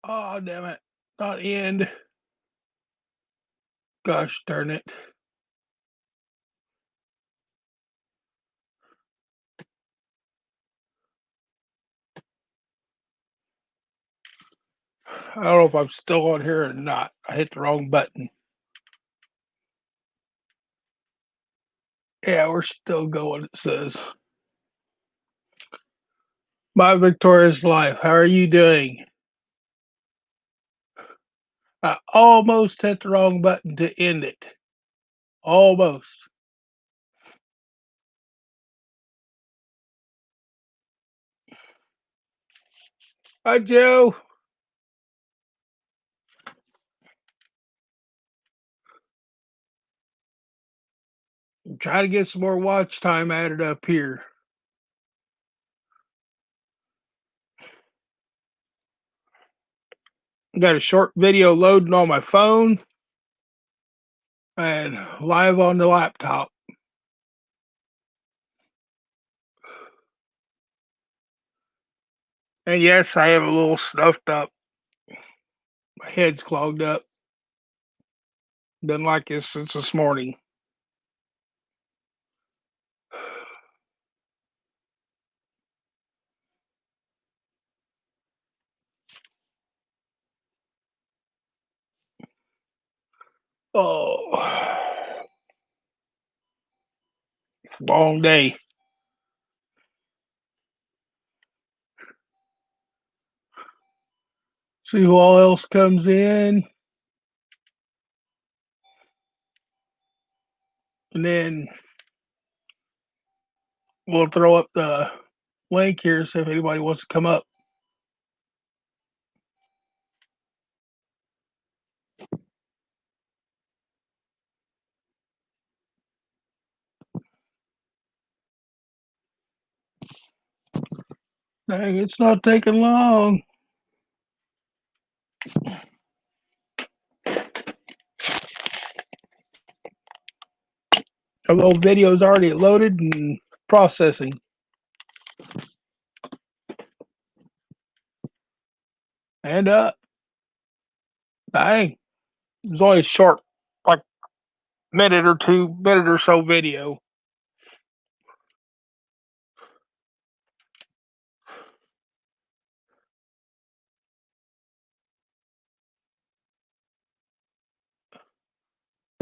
Oh, damn it. Not end. Gosh darn it. I don't know if I'm still on here or not. I hit the wrong button. Yeah, we're still going, it says. My victorious life. How are you doing? I almost hit the wrong button to end it. Almost. Hi, Joe. I'm trying to get some more watch time added up here. Got a short video loading on my phone and live on the laptop. And yes, I am a little stuffed up. My head's clogged up. Been like this since this morning. Oh, long day. See who all else comes in. And then we'll throw up the link here, see if anybody wants to come up. Dang, it's not taking long. The little video's already loaded and processing. And dang, it was only a short, like minute or so video.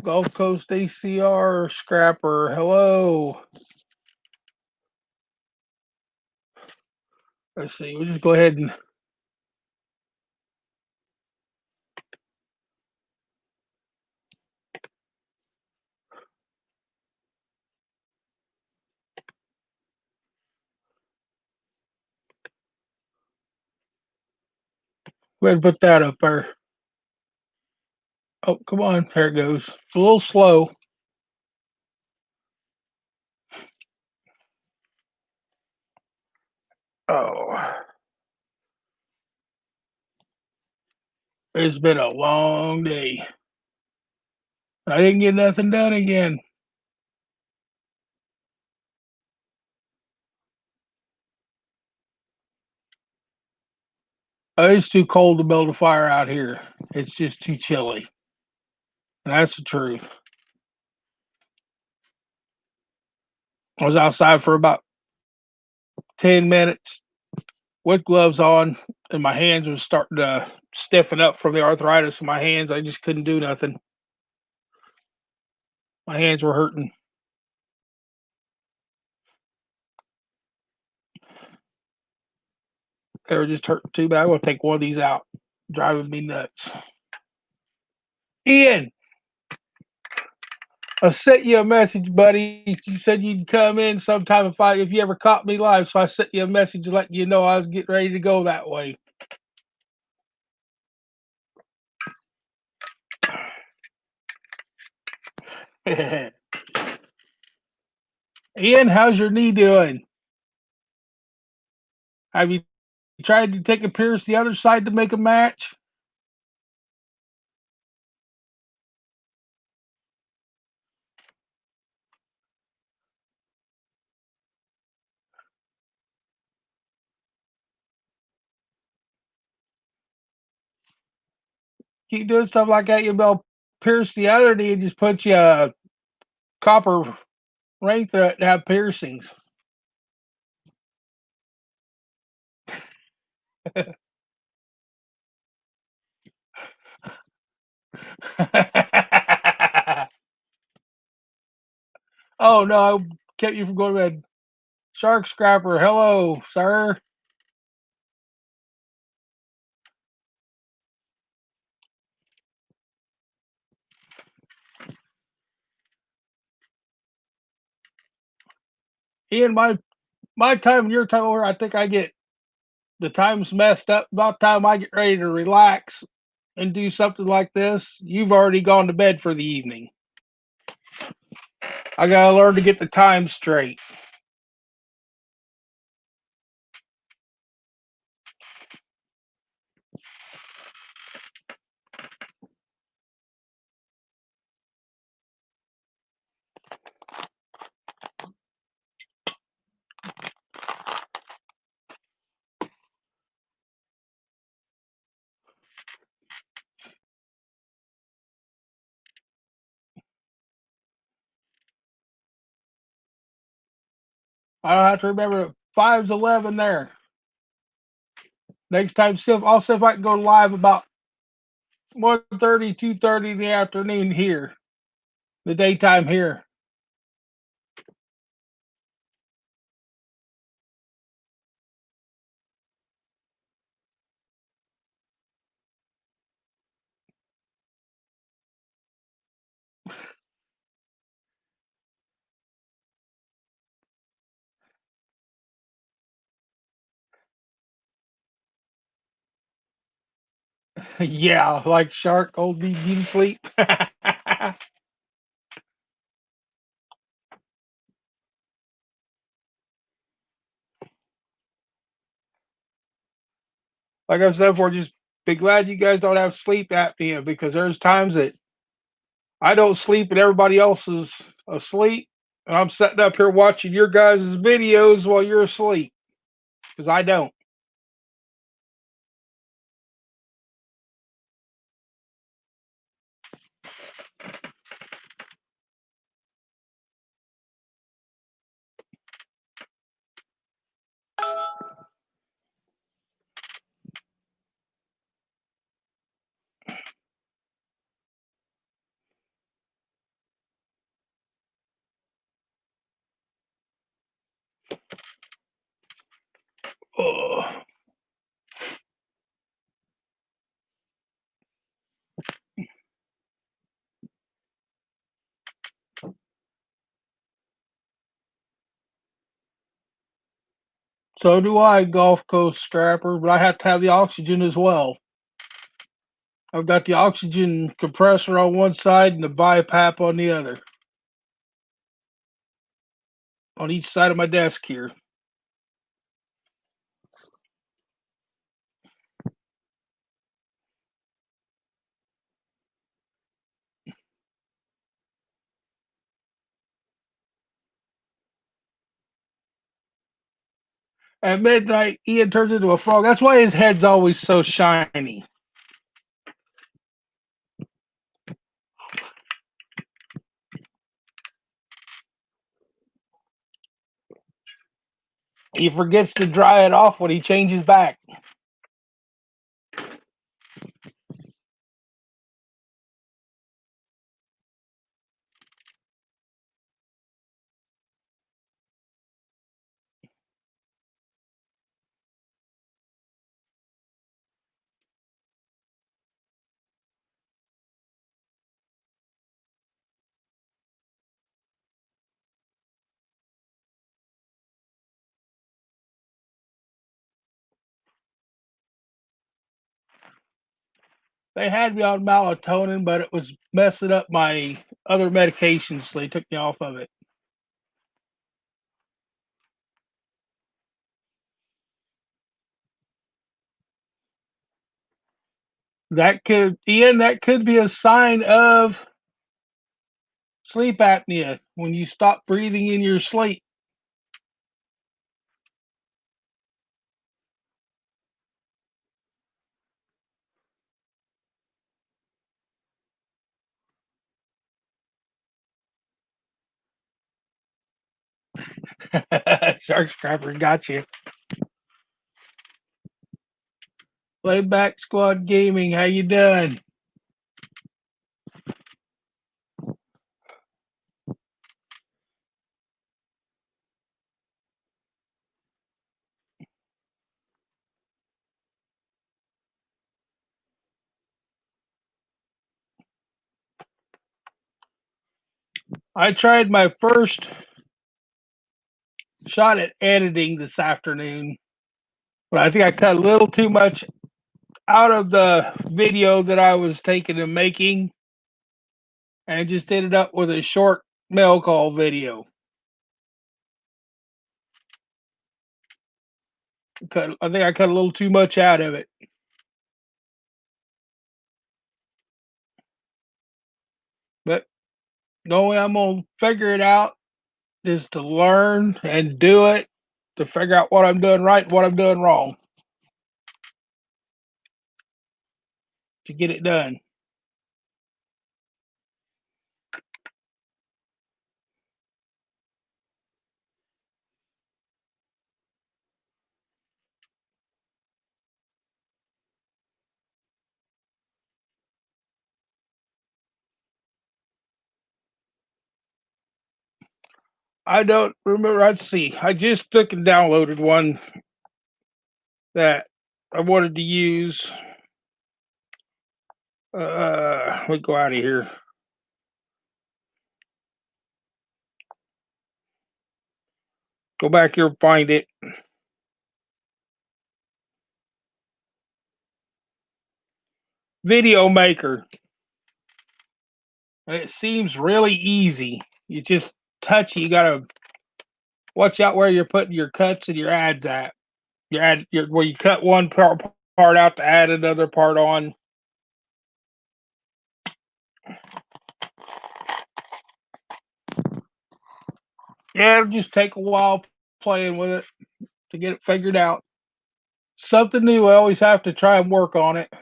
Gulf Coast ACR Scrapper, hello. Let's see, we'll just go ahead and go ahead and put that up there. Oh, come on, there it goes. It's a little slow. Oh, it's been a long day. I didn't get nothing done again. It's too cold to build a fire out here. It's just too chilly. And that's the truth. I was outside for about 10 minutes with gloves on, and my hands was starting to stiffen up from the arthritis in my hands. I just couldn't do nothing. My hands were hurting. They were just hurting too bad. I'm going to take one of these out. Driving me nuts. Ian, I sent you a message, buddy. You said you'd come in sometime if you ever caught me live. So I sent you a message letting you know I was getting ready to go that way. Ian, how's your knee doing? Have you tried to take a pierce the other side to make a match? keep doing stuff like that, you'll be able to pierce the other knee and just put you a copper ring through it and have piercings. Oh no, I kept you from going to bed. Shark Scrapper, hello, sir. Ian, my time and your time over, I think I get the time's messed up. About the time I get ready to relax and do something like this, you've already gone to bed for the evening. I gotta learn to get the time straight. I don't have to remember five's 11 there. Next time, I'll see if I can go live about 1:30, 2:30 in the afternoon here, the daytime here. Yeah, like Shark, old BB to sleep. Like I've said before, just be glad you guys don't have sleep apnea because there's times that I don't sleep and everybody else is asleep. And I'm sitting up here watching your guys' videos while you're asleep because I don't. Ugh. So do I, Gulf Coast Scrapper, but I have to have the oxygen as well. I've got the oxygen compressor on one side and the BiPAP on the other, on each side of my desk here. At midnight, Ian turns into a frog. That's why his head's always so shiny. He forgets to dry it off when he changes back. They had me on melatonin, but it was messing up my other medications, so they took me off of it. That could, Ian, that could be a sign of sleep apnea when you stop breathing in your sleep. Shark Scrapper got you. Playback Squad Gaming, how you doing? I tried my first shot at editing this afternoon, but I think I cut a little too much out of the video that I was taking and making, and just ended up with a short mail call video. I think I cut a little too much out of it, but the only way I'm gonna figure it out is to learn and do it to figure out what I'm doing right and what I'm doing wrong to get it done. I don't remember. Let's see. I just took and downloaded one that I wanted to use. Let me go out of here. Go back here and find it. Video Maker. And it seems really easy. You just touch it. You gotta watch out where you're putting your cuts and your ads at. Where you cut one part out to add another part on. Yeah, it'll just take a while playing with it to get it figured out. Something new. I always have to try and work on it.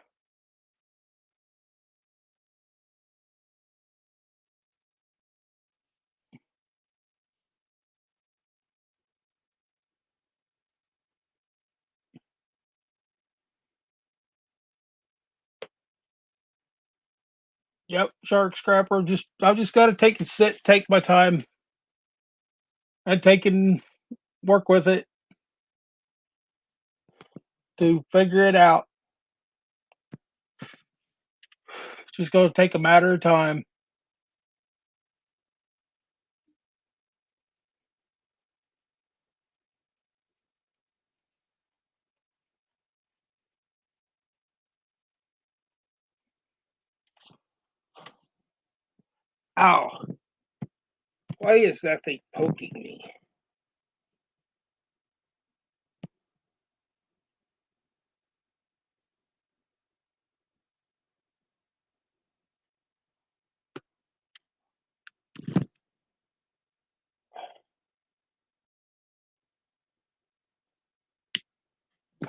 Yep, Shark Scrapper. I just got to take and sit, take my time, and take and work with it to figure it out. It's just going to take a matter of time. Ow! Why is that thing poking me?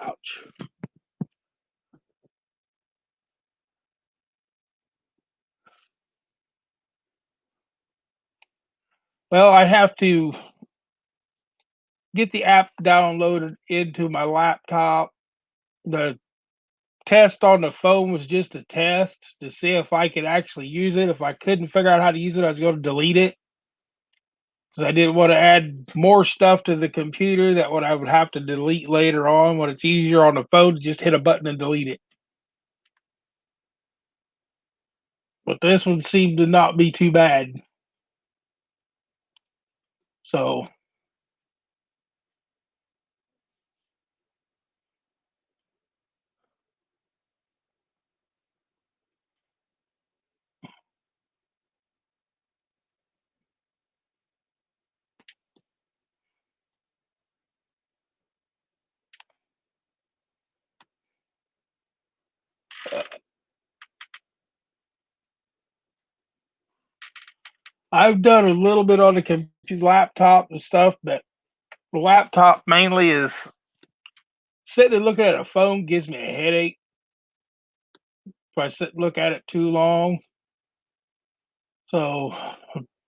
Ouch. Well, I have to get the app downloaded into my laptop. The test on the phone was just a test to see if I could actually use it. If I couldn't figure out how to use it, I was going to delete it because I didn't want to add more stuff to the computer that I would have to delete later on when it's easier on the phone to just hit a button and delete it. But this one seemed to not be too bad. So I've done a little bit on the computer laptop and stuff, but the laptop mainly is sitting and looking at a phone gives me a headache if I sit and look at it too long. So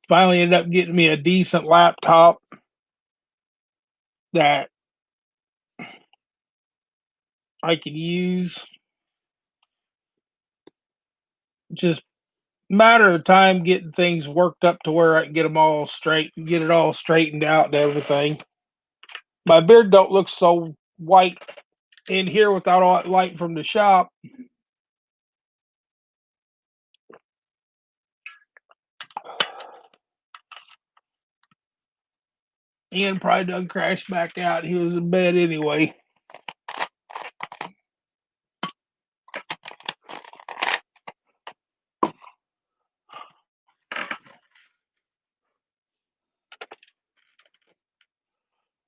finally ended up getting me a decent laptop that I can use. Just matter of time getting things worked up to where I can get them all straight and get it all straightened out and everything. My beard don't look so white in here without all that light from the shop. Ian probably done crashed back out. He was in bed anyway.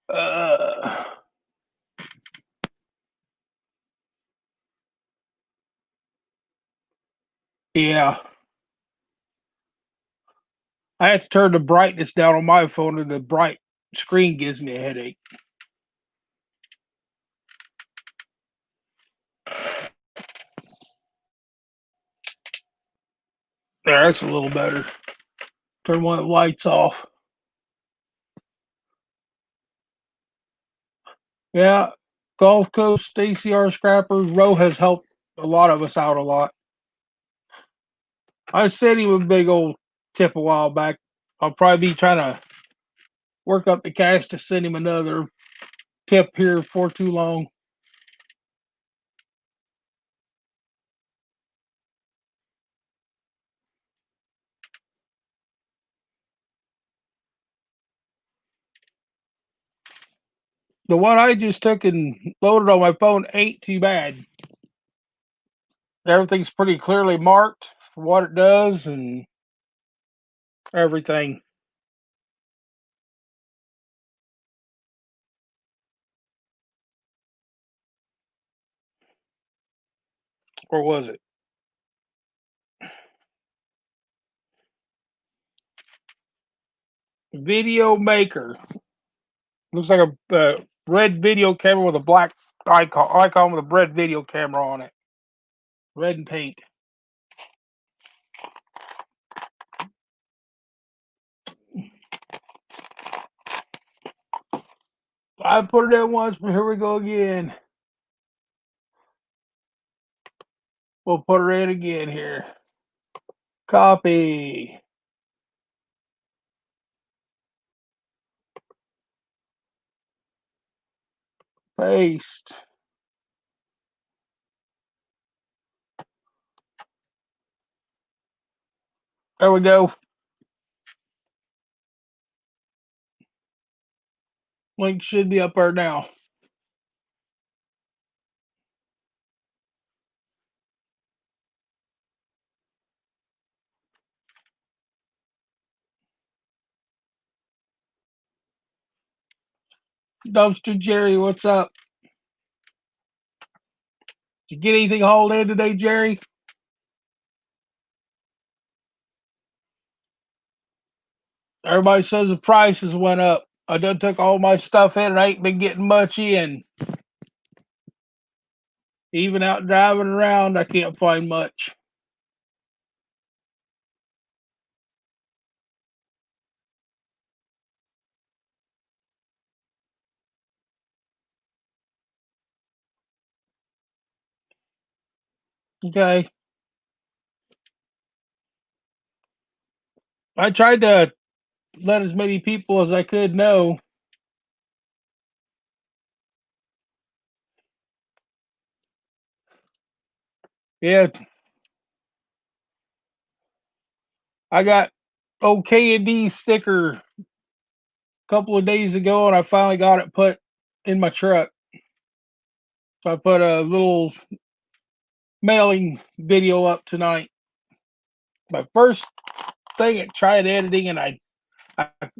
Uh, yeah. I have to turn the brightness down on my phone, or the bright screen gives me a headache. There, that's a little better. Turn one of the lights off. Yeah, Gulf Coast ACR scrappers. Roe has helped a lot of us out a lot. I sent him a big old tip a while back. I'll probably be trying to work up the cash to send him another tip here for too long. The one I just took and loaded on my phone ain't too bad. Everything's pretty clearly marked for what it does and everything. Or was it? Video maker. Looks like a red video camera with a black icon with a red video camera on it. Red and paint. I put it in once, but here we go again. We'll put her in again here. Copy. Paste. There we go. Link should be up there now. Dumpster Jerry, what's up? Did you get anything hauled in today, Jerry? Everybody says the prices went up. I done took all my stuff in and I ain't been getting much in. Even out driving around, I can't find much. Okay. I tried to let as many people as I could know. Yeah, I got OK&D sticker a couple of days ago, and I finally got it put in my truck. So I put a little mailing video up tonight. My first thing at tried editing, and I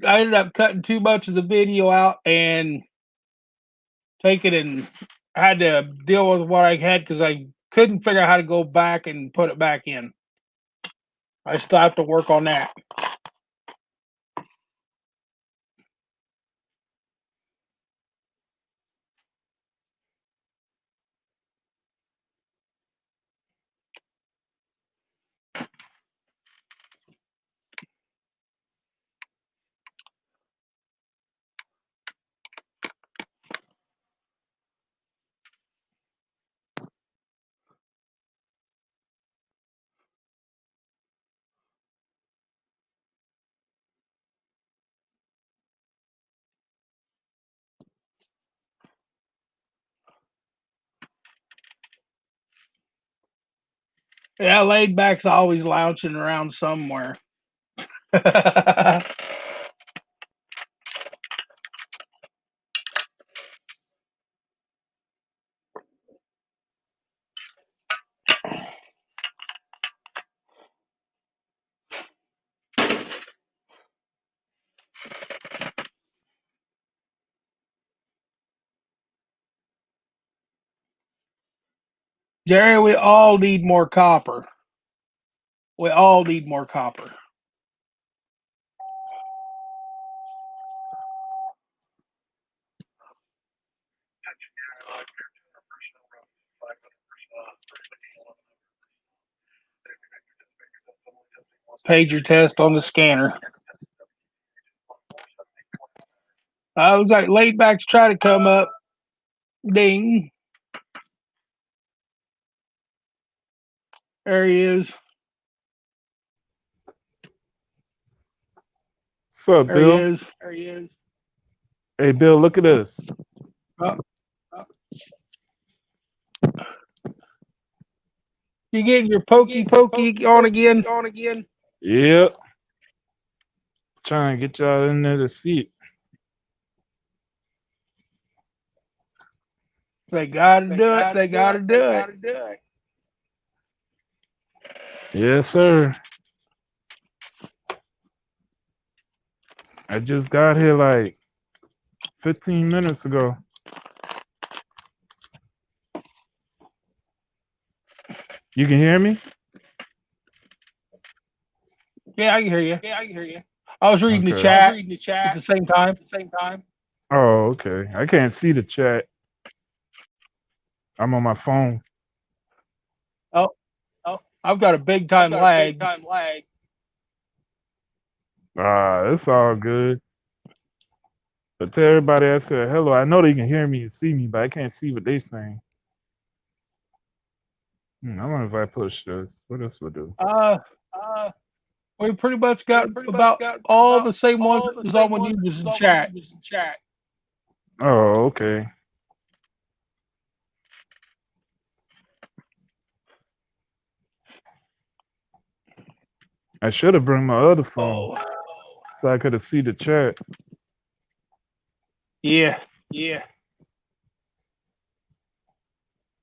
ended up cutting too much of the video out and taking and had to deal with what I had because I couldn't figure out how to go back and put it back in. I still have to work on that. Yeah, laid back's always lounging around somewhere. Jerry, we all need more copper. We all need more copper. Pager test on the scanner. I was like, laid back to try to come up. Ding. There he is. What's up, There he Bill? is. There he is. Hey, Bill, look at this. Uh, you getting your pokey on again? Yep. Trying to get y'all in there to see it. They gotta do it. They gotta do it. Yes, sir. I just got here like 15 minutes ago. You can hear me? Yeah, I can hear you. I was reading the Okay. chat at the same time. Oh, okay. I can't see the chat. I'm on my phone. Oh, I've got a big time lag. It's all good. But to everybody I said hello, I know they can hear me and see me, but I can't see what they saying. I wonder if I push this. What else would do? We pretty much got about all the same ones that was on when you was in chat. Oh, okay. I should have brought my other phone Oh, so I could have see the chat. yeah.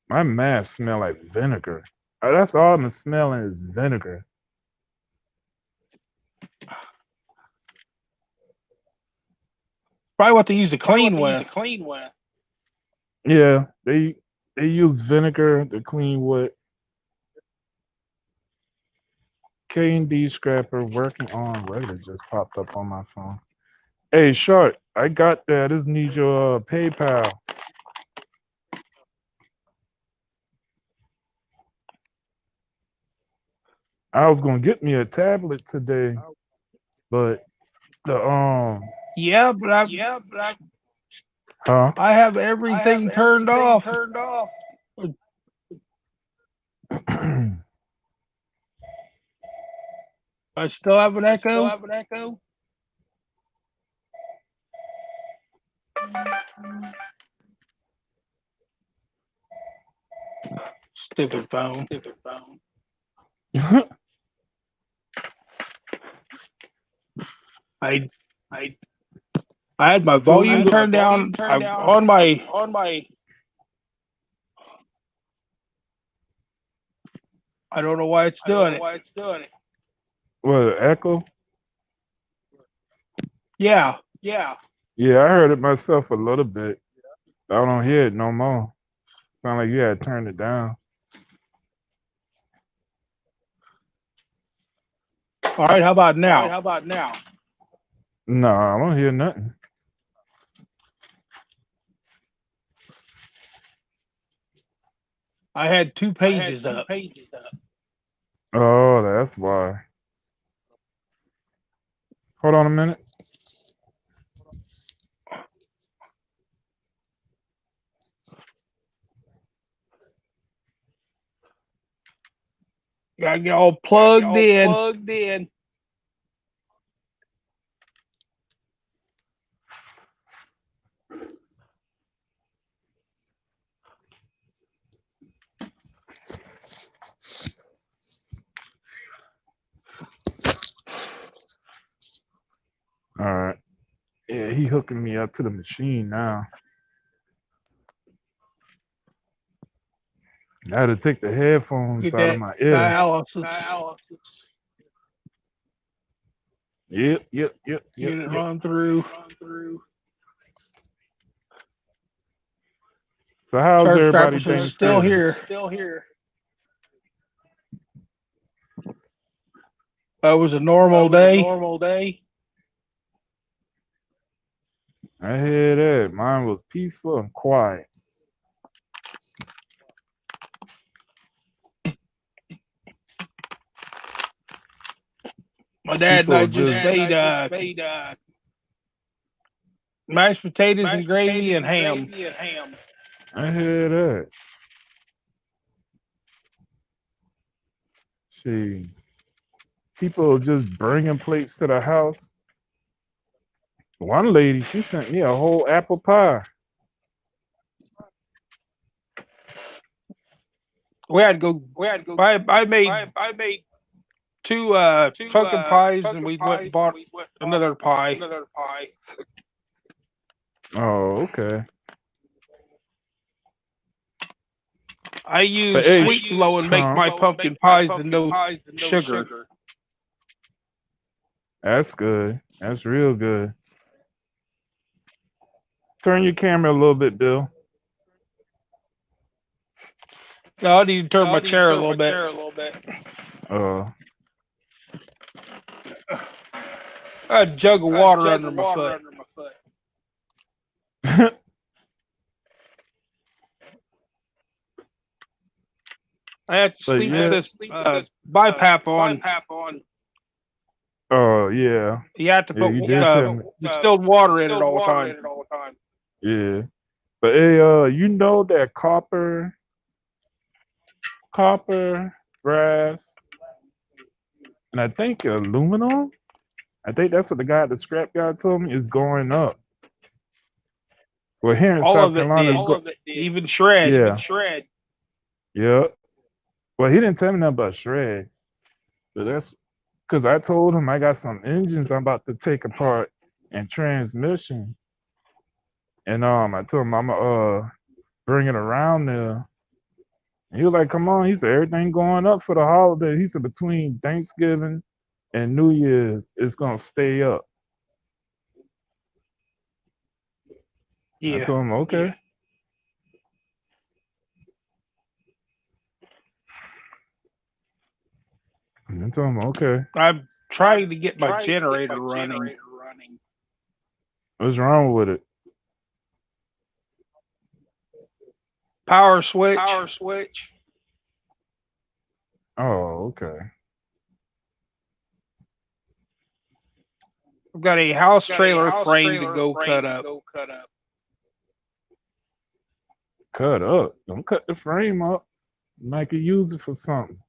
My mask smell like vinegar. That's all I'm smelling is vinegar. Probably what they use to clean with. Yeah, they use vinegar to clean with. K&D scrapper working on regular just popped up on my phone. Hey, Short, I got that. I just need your PayPal. I was gonna get me a tablet today, but the Yeah, but huh? I have everything turned off. I still have an echo. Stupid phone. I I had my volume turned down. I'm on my. I don't know why it's doing it. What, echo? Yeah. Yeah, I heard it myself a little bit. I don't hear it no more. Sound like you had turned it down. All right. How about now? No, I don't hear nothing. I had 2 pages up. Oh, that's why. Hold on a minute. Gotta get all plugged in. hooking me up to the machine now. I had to take the headphones Get out of that my ear. dialysis. Yep. Get it run through. So how's Shark everybody Scrappers is Thanksgiving? still here. It was a normal day. I hear that. Mine was peaceful and quiet. My dad and People I just just made mashed potatoes and gravy and ham. I hear that. See, people just bringing plates to the house. One lady, she sent me a whole apple pie. We had to go. I made two pumpkin pies, and we went and bought another pie. Oh, okay. I use But hey, sweet and low and make huh? my pumpkin pies and no sugar. That's good. That's real good. Turn your camera a little bit, Bill. No, I need to turn my chair a little bit. I had a jug of water under my foot. I had to sleep with this BiPAP on. Oh yeah. You have to put you did tell me. distilled water in it all the time. Yeah. But hey, you know that copper, brass, and I think aluminum. I think that's what the guy at the scrap guy told me is going up. Well, here in All South of it Carolina, did. Even shred. Yeah. Yeah. Well, he didn't tell me nothing about shred. But that's because I told him I got some engines I'm about to take apart and transmission. And I told him I'm gonna bring it around there. And he was like, "Come on," he said, "Everything going up for the holiday." He said between Thanksgiving and New Year's, it's gonna stay up. Yeah. I told him, okay. And I told him, okay. I'm trying to get my generator running. What's wrong with it? Power switch. Oh, okay. I've got a house trailer frame to go cut up. Cut up. Don't cut the frame up. You might could use it for something.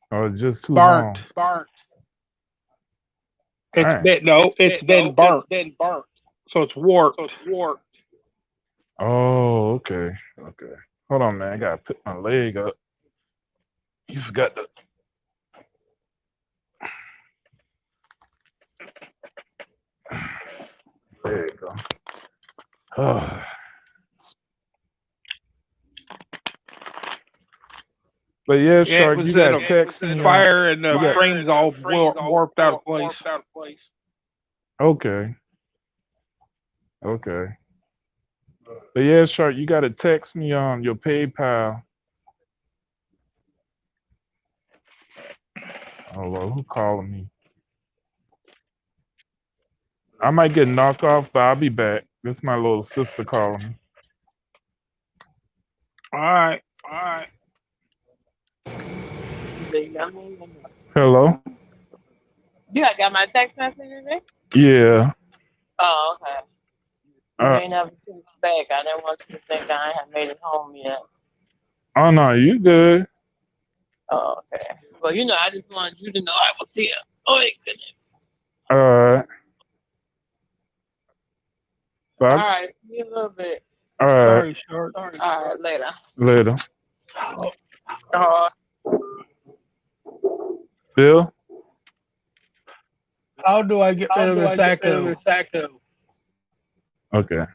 Or just too long. It's been burnt. So it's warped. Oh, okay. Okay. Hold on, man. I gotta put my leg up. You forgot to. There you go. But yeah, Shark, you got text me. Fire and the frame's all warped out of place. Okay. Okay. But yeah, Shark, you got to text me on your PayPal. Oh, Lord, who calling me? I might get knocked off, but I'll be back. This is my little sister calling me. All right. Hello? You got my text message? Yeah. Oh, okay. You ain't never seen me back. I didn't want you to think I ain't made it home yet. Oh, no, you good. Oh, okay. Well, I just wanted you to know I was here. Oh, goodness. All right. All right. See you a little bit. All right. Sorry, Shark. All right. Later. Later. Oh. Bill? How do I get rid of this echo? Okay.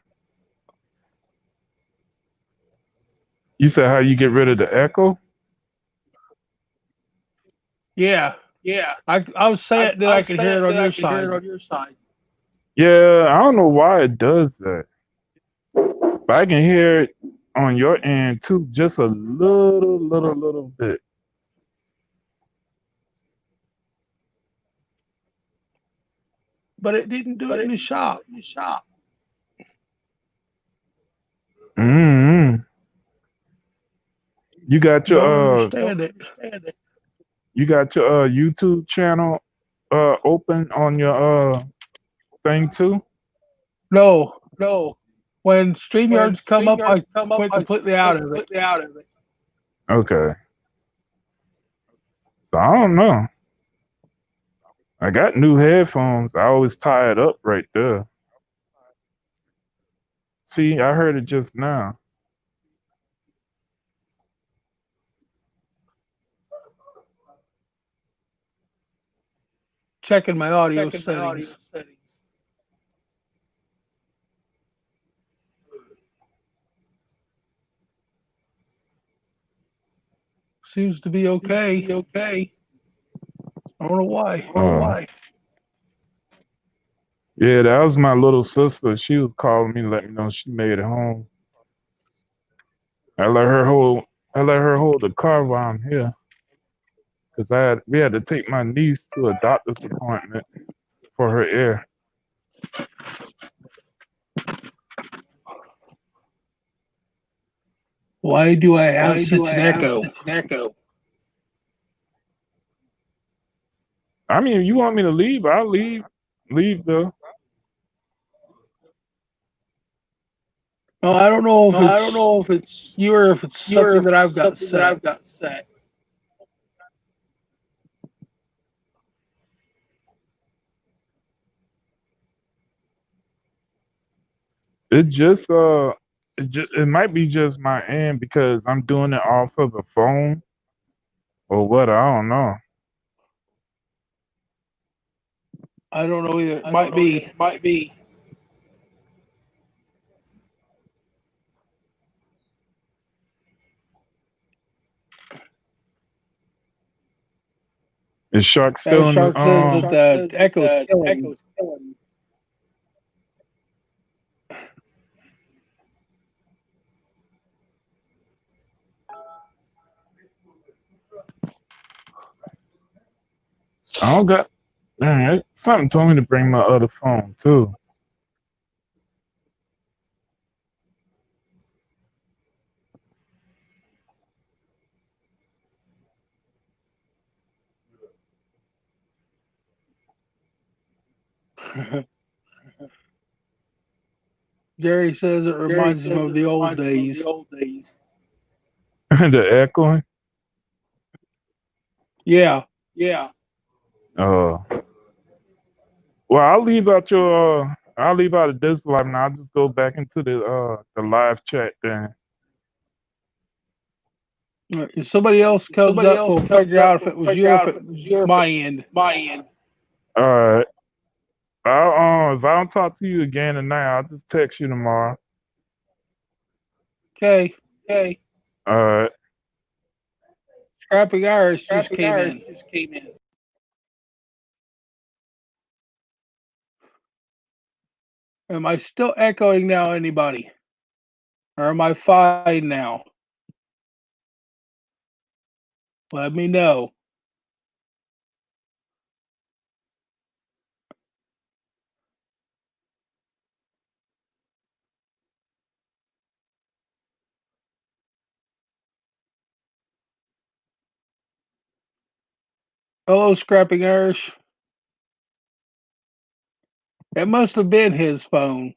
You said how you get rid of the echo? Yeah, I was saying that I could hear it on your side. Yeah, I don't know why it does that. But I can hear it on your end too, just a little bit. But it didn't do it in the shop. Mm-hmm. You got Don't your understand it. YouTube channel open on your thing too? No. When StreamYards come up, I went completely out of it. Okay. So I don't know. I got new headphones. I always tie it up right there. See, I heard it just now. Checking my audio settings. Seems to be okay. I don't know why. Yeah, that was my little sister. She was calling me, let me know she made it home. I let her hold the car while I'm here, cause we had to take my niece to a doctor's appointment for her ear. Why do I have such an echo? I mean, if you want me to leave, I'll leave. Leave though. No, I don't know if it's you or if it's something that I've got set. It might be just my end because I'm doing it off of the phone or what. I don't know. I don't know either. It might be. Is Shark still in Shark says that the echo's killing me. I don't got. Man, something told me to bring my other phone too. Jerry says it reminds him of the old days. The echoing. Yeah. Uh, well, I'll leave out of this live now. I'll just go back into the live chat then. If somebody else comes up, we'll figure out if it was you or if it was my end. All right. If I don't talk to you again tonight, I'll just text you tomorrow. Okay. All right. Scrapping Irish just came in. Am I still echoing now, anybody? Or am I fine now? Let me know. Hello, Scrapping Irish. It must have been his phone.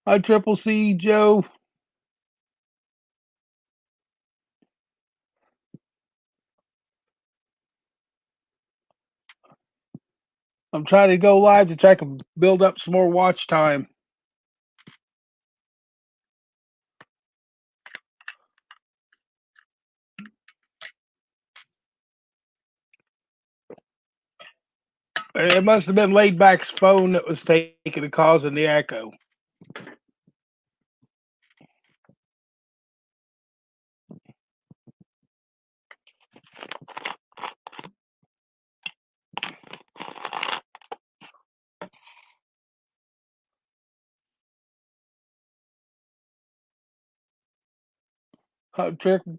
Hi, Triple C, Joe. I'm trying to go live to try to build up some more watch time. It must have been laid back's phone that was taking and causing the echo.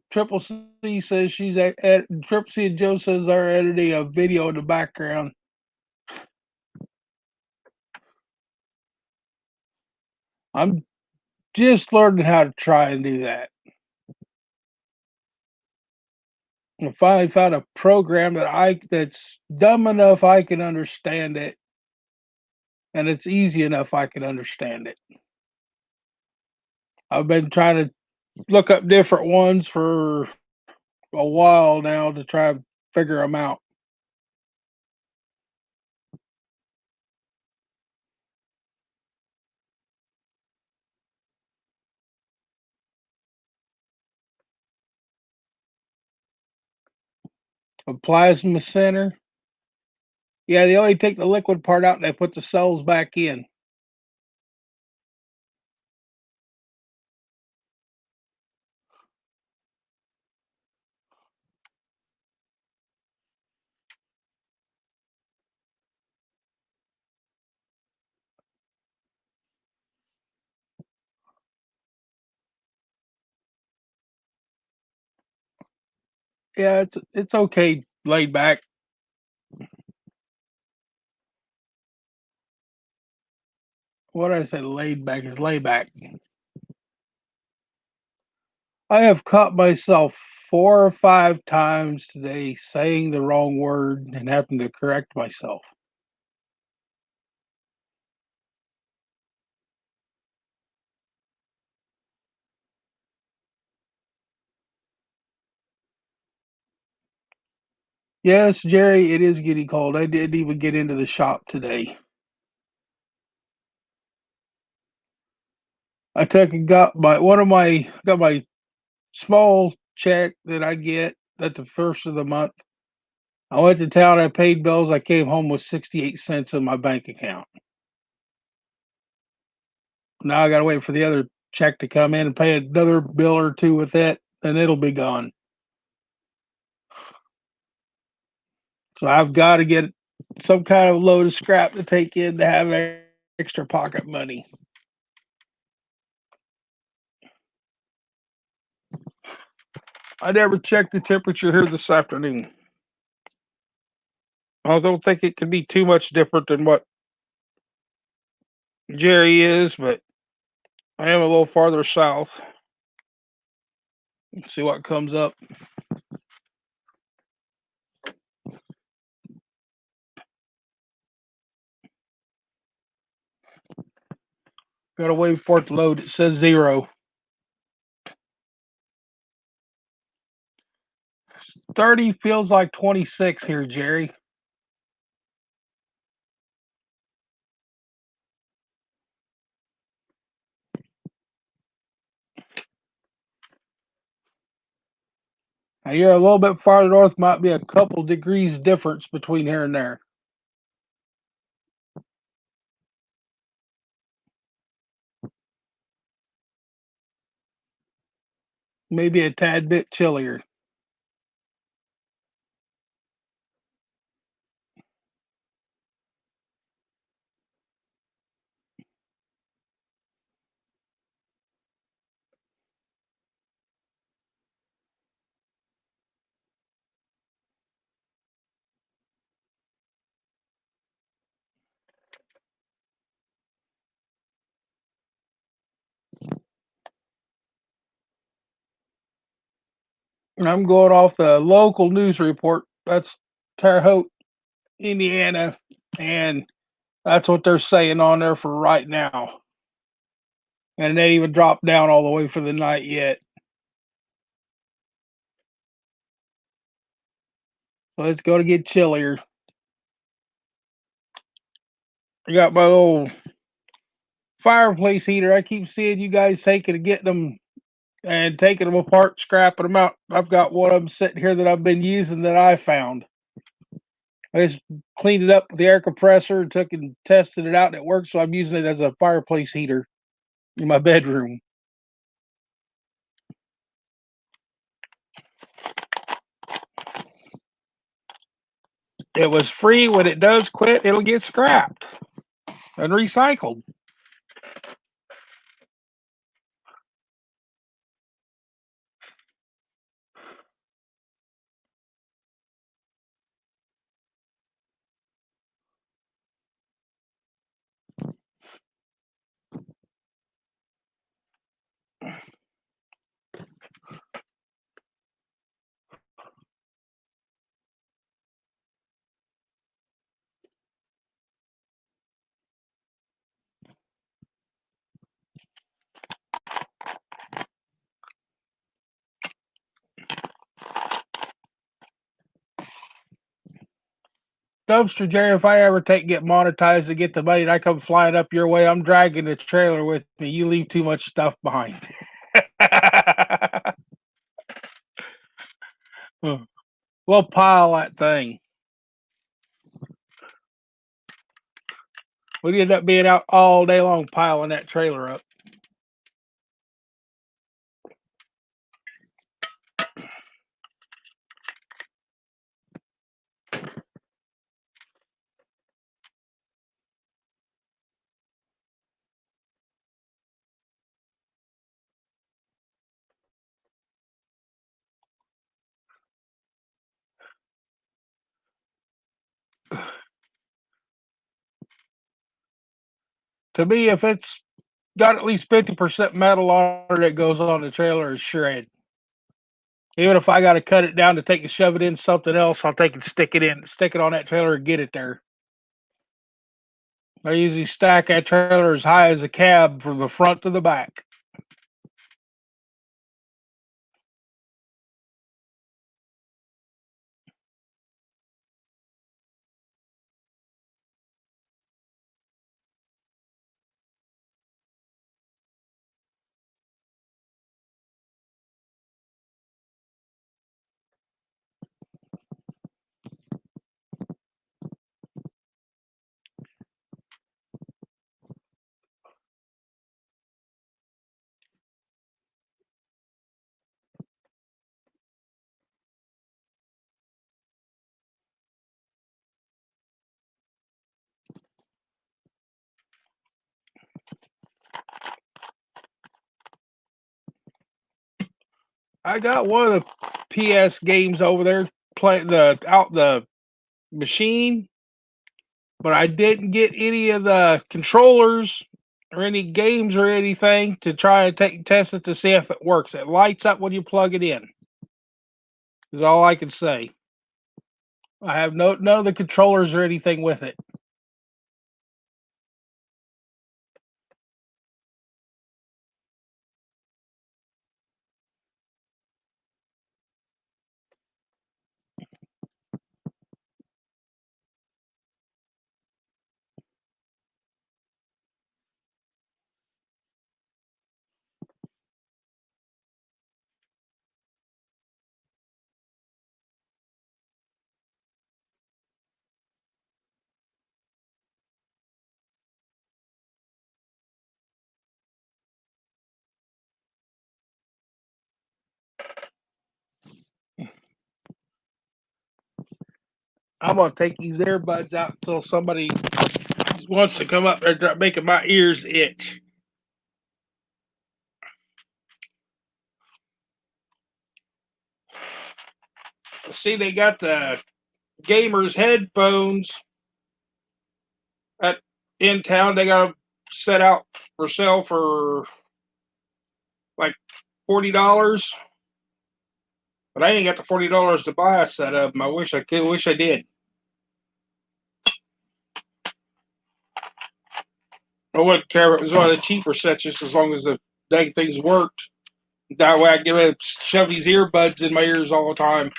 Triple C says she's at Triple C and Joe says they're editing a video in the background. I'm just learning how to try and do that. I finally found a program that's dumb enough I can understand it, and it's easy enough I can understand it. I've been trying to look up different ones for a while now to try and figure them out. A plasma center. Yeah, they only take the liquid part out and they put the cells back in. Yeah, it's okay laid back. What I said laid back is laid back. I have caught myself 4 or 5 times today saying the wrong word and having to correct myself. Yes, Jerry, it is getting cold. I didn't even get into the shop today. I took and got my small check that I get at the first of the month. I went to town, I paid bills, I came home with 68 cents in my bank account. Now I gotta wait for the other check to come in and pay another bill or two with it, and it'll be gone. So I've got to get some kind of load of scrap to take in to have extra pocket money. I never checked the temperature here this afternoon. I don't think it could be too much different than what Jerry is, but I am a little farther south. Let's see what comes up. Gotta wait for it to load. It says 0. 30 feels like 26 here, Jerry. Now you're a little bit farther north, might be a couple degrees difference between here and there. Maybe a tad bit chillier. I'm going off the local news report. That's Terre Haute, Indiana, and that's what they're saying on there for right now. And it ain't even dropped down all the way for the night yet. So it's going to get chillier. I got my old fireplace heater. I keep seeing you guys taking and getting them and taking them apart, scrapping them out. I've got one of them sitting here that I've been using that I found. I just cleaned it up with the air compressor, took and tested it out, and it worked. So I'm using it as a fireplace heater in my bedroom. It was free. When it does quit, it'll get scrapped and recycled. Dumpster Jerry, if I ever get monetized and get the money and I come flying up your way, I'm dragging the trailer with me. You leave too much stuff behind. We'll pile that thing. We end up being out all day long piling that trailer up. To me, if it's got at least 50% metal on it, it goes on the trailer is shred. Even if I got to cut it down to take and shove it in something else, I'll take and stick it on that trailer and get it there. I usually stack that trailer as high as a cab from the front to the back. I got one of the PS games over there playing the machine, but I didn't get any of the controllers or any games or anything to try and test it to see if it works. It lights up when you plug it in. Is all I can say. I have none of the controllers or anything with it. I'm gonna take these earbuds out until somebody wants to come up there making my ears itch. See, they got the gamers headphones at in town. They got them set out for sale for like $40, but I ain't got the $40 to buy a set of them. I wish I could. Wish I did. I wouldn't care if it was one of the cheaper sets, just as long as the dang things worked. That way I get to shove these earbuds in my ears all the time.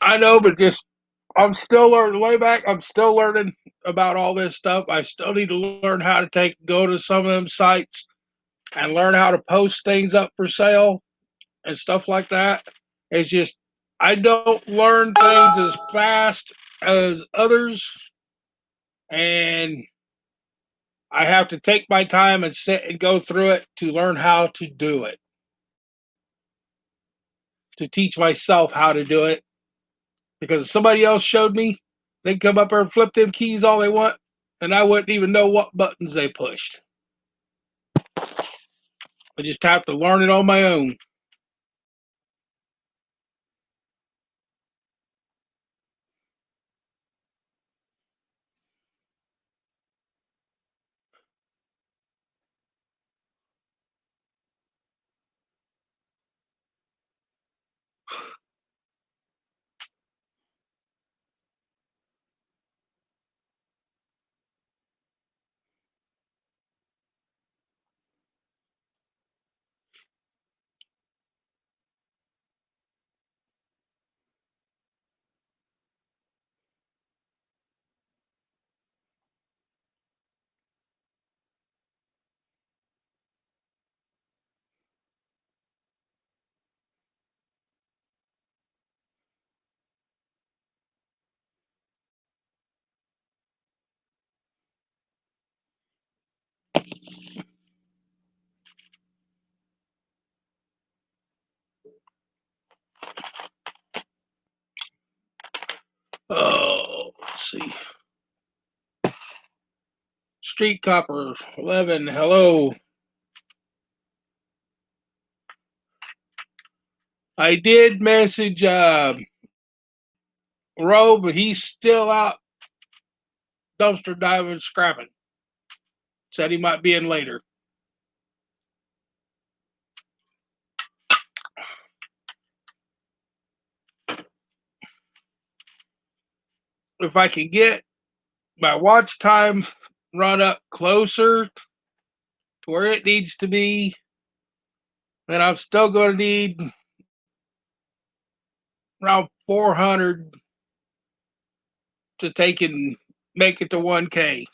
I know, but just I'm still learning way back. I'm still learning about all this stuff. I still need to learn how to go to some of them sites and learn how to post things up for sale and stuff like that. It's just I don't learn things as fast as others, and I have to take my time and sit and go through it to learn how to do it, to teach myself how to do it. Because if somebody else showed me, they can come up there and flip them keys all they want, and I wouldn't even know what buttons they pushed. I just have to learn it on my own. Oh, let's see. Street Copper 11, hello. I did message Roe, but he's still out dumpster diving, scrapping. Said he might be in later. If I can get my watch time run up closer to where it needs to be, then I'm still going to need around 400 to take and make it to 1K.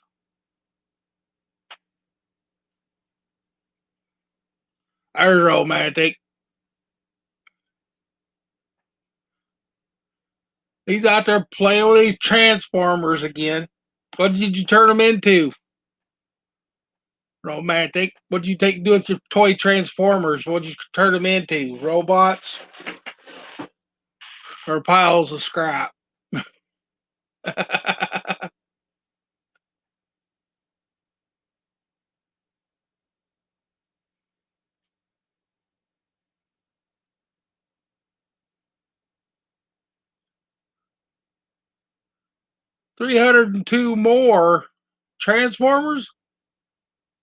There's romantic. He's out there playing with these transformers again. What did you turn them into? Romantic. What did you do with your toy transformers? What did you turn them into? Robots or piles of scrap? 302 more transformers?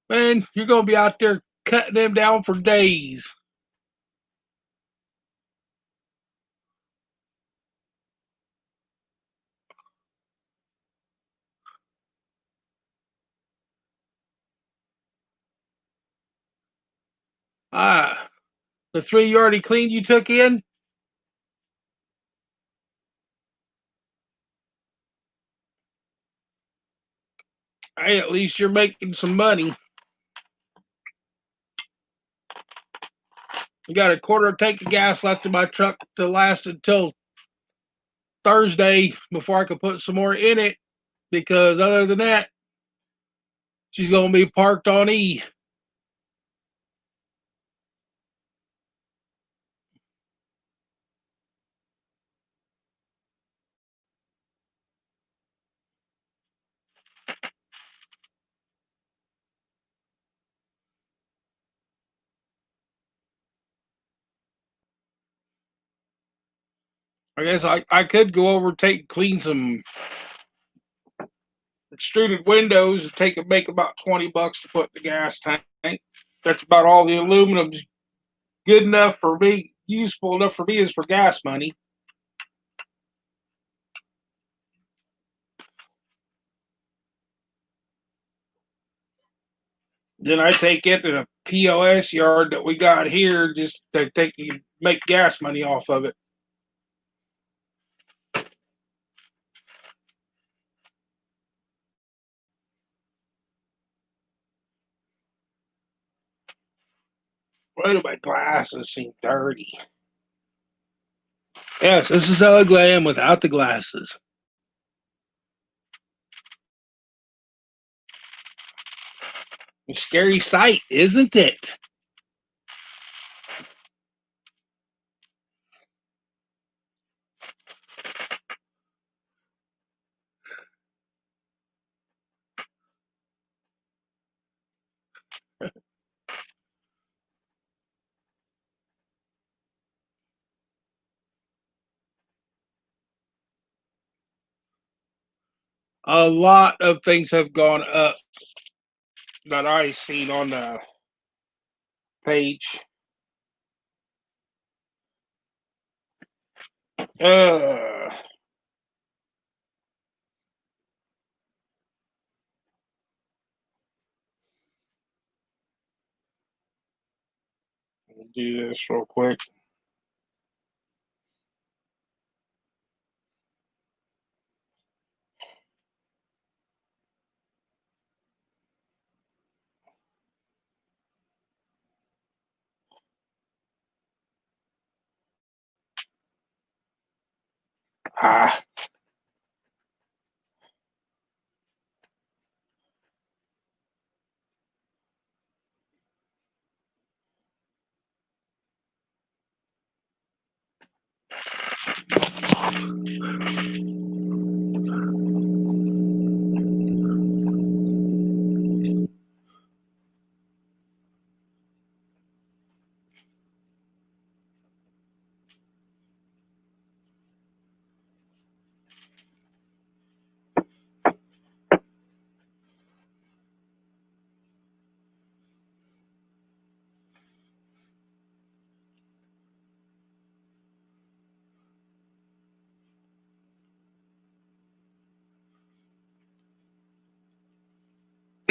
Man, you're going to be out there cutting them down for days. Ah, the 3 you already cleaned you took in? Hey, at least you're making some money. You got a quarter tank of gas left in my truck to last until Thursday before I can put some more in it, because other than that, she's going to be parked on E. I guess I could go over, clean some extruded windows and make about $20 to put in the gas tank. That's about all the aluminum's good enough for me, useful enough for me is for gas money. Then I take it to the POS yard that we got here just to make gas money off of it. Why do my glasses seem dirty? Yes, this is how ugly I am without the glasses. A scary sight, isn't it? A lot of things have gone up that I've seen on the page. Uh, do this real quick. Ah,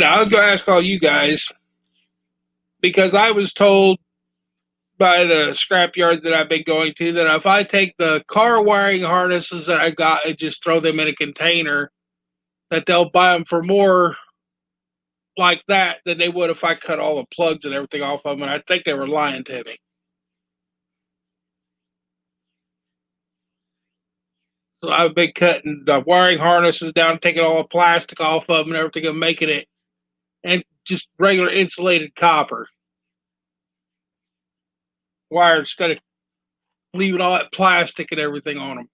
now I was going to ask all you guys because I was told by the scrapyard that I've been going to that if I take the car wiring harnesses that I got and just throw them in a container, that they'll buy them for more like that than they would if I cut all the plugs and everything off of them. And I think they were lying to me. So I've been cutting the wiring harnesses down, taking all the plastic off of them and everything, and making it and just regular insulated copper wire instead of leaving all that plastic and everything on them.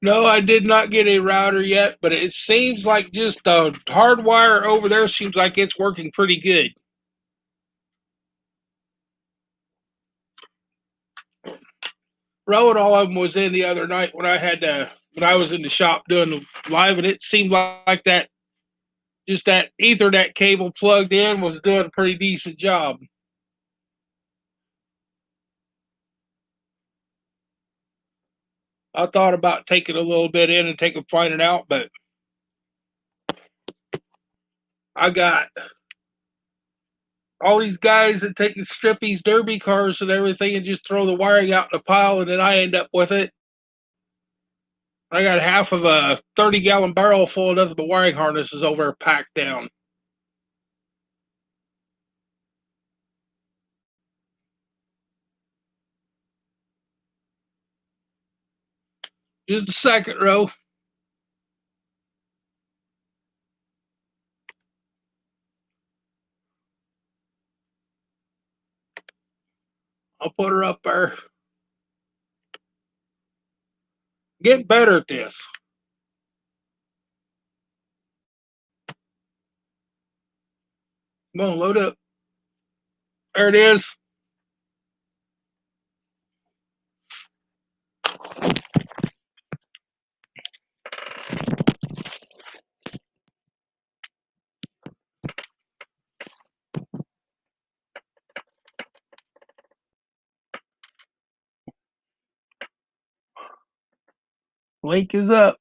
No, I did not get a router yet, but it seems like just the hard wire over there seems like it's working pretty good. Rowan, all of them was in the other night when I was in the shop doing the live, and it seemed like that just that Ethernet cable plugged in was doing a pretty decent job. I thought about taking a little bit in and finding out, but I got all these guys that take and strip these derby cars and everything and just throw the wiring out in a pile, and then I end up with it. I got half of a 30-gallon barrel full of nothing but wiring harnesses over there packed down. Just a second, Row. I'll put her up there. Get better at this. Come on, load up. There it is. Link is up.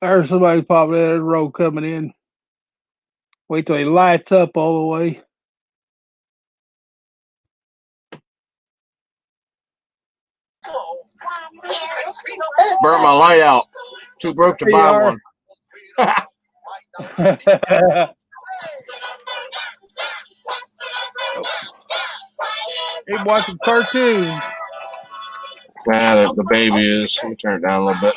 There's somebody popping out of the road coming in. Wait till he lights up all the way. Burnt my light out. Too broke to There you buy are. one. He watching cartoons. The baby is. Let me turn it down a little bit.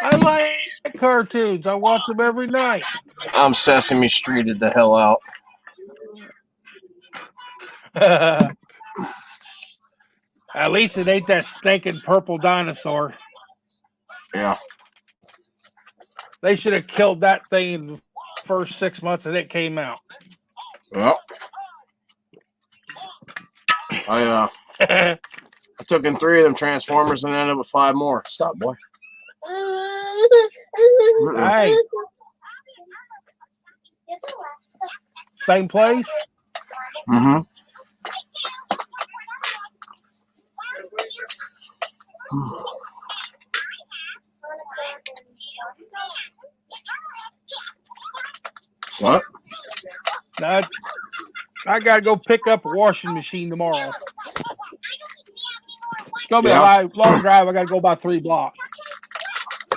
I like cartoons. I watch them every night. I'm Sesame Streeted the hell out. At least it ain't that stinking purple dinosaur. Yeah. They should have killed that thing in the first 6 months that it came out. Well, I took in 3 of them Transformers and ended up with 5 more. Stop, boy. Hey. Same place? Mm-hmm. What? I gotta go pick up a washing machine tomorrow. It's gonna be Yeah. a long drive. I gotta go by 3 blocks.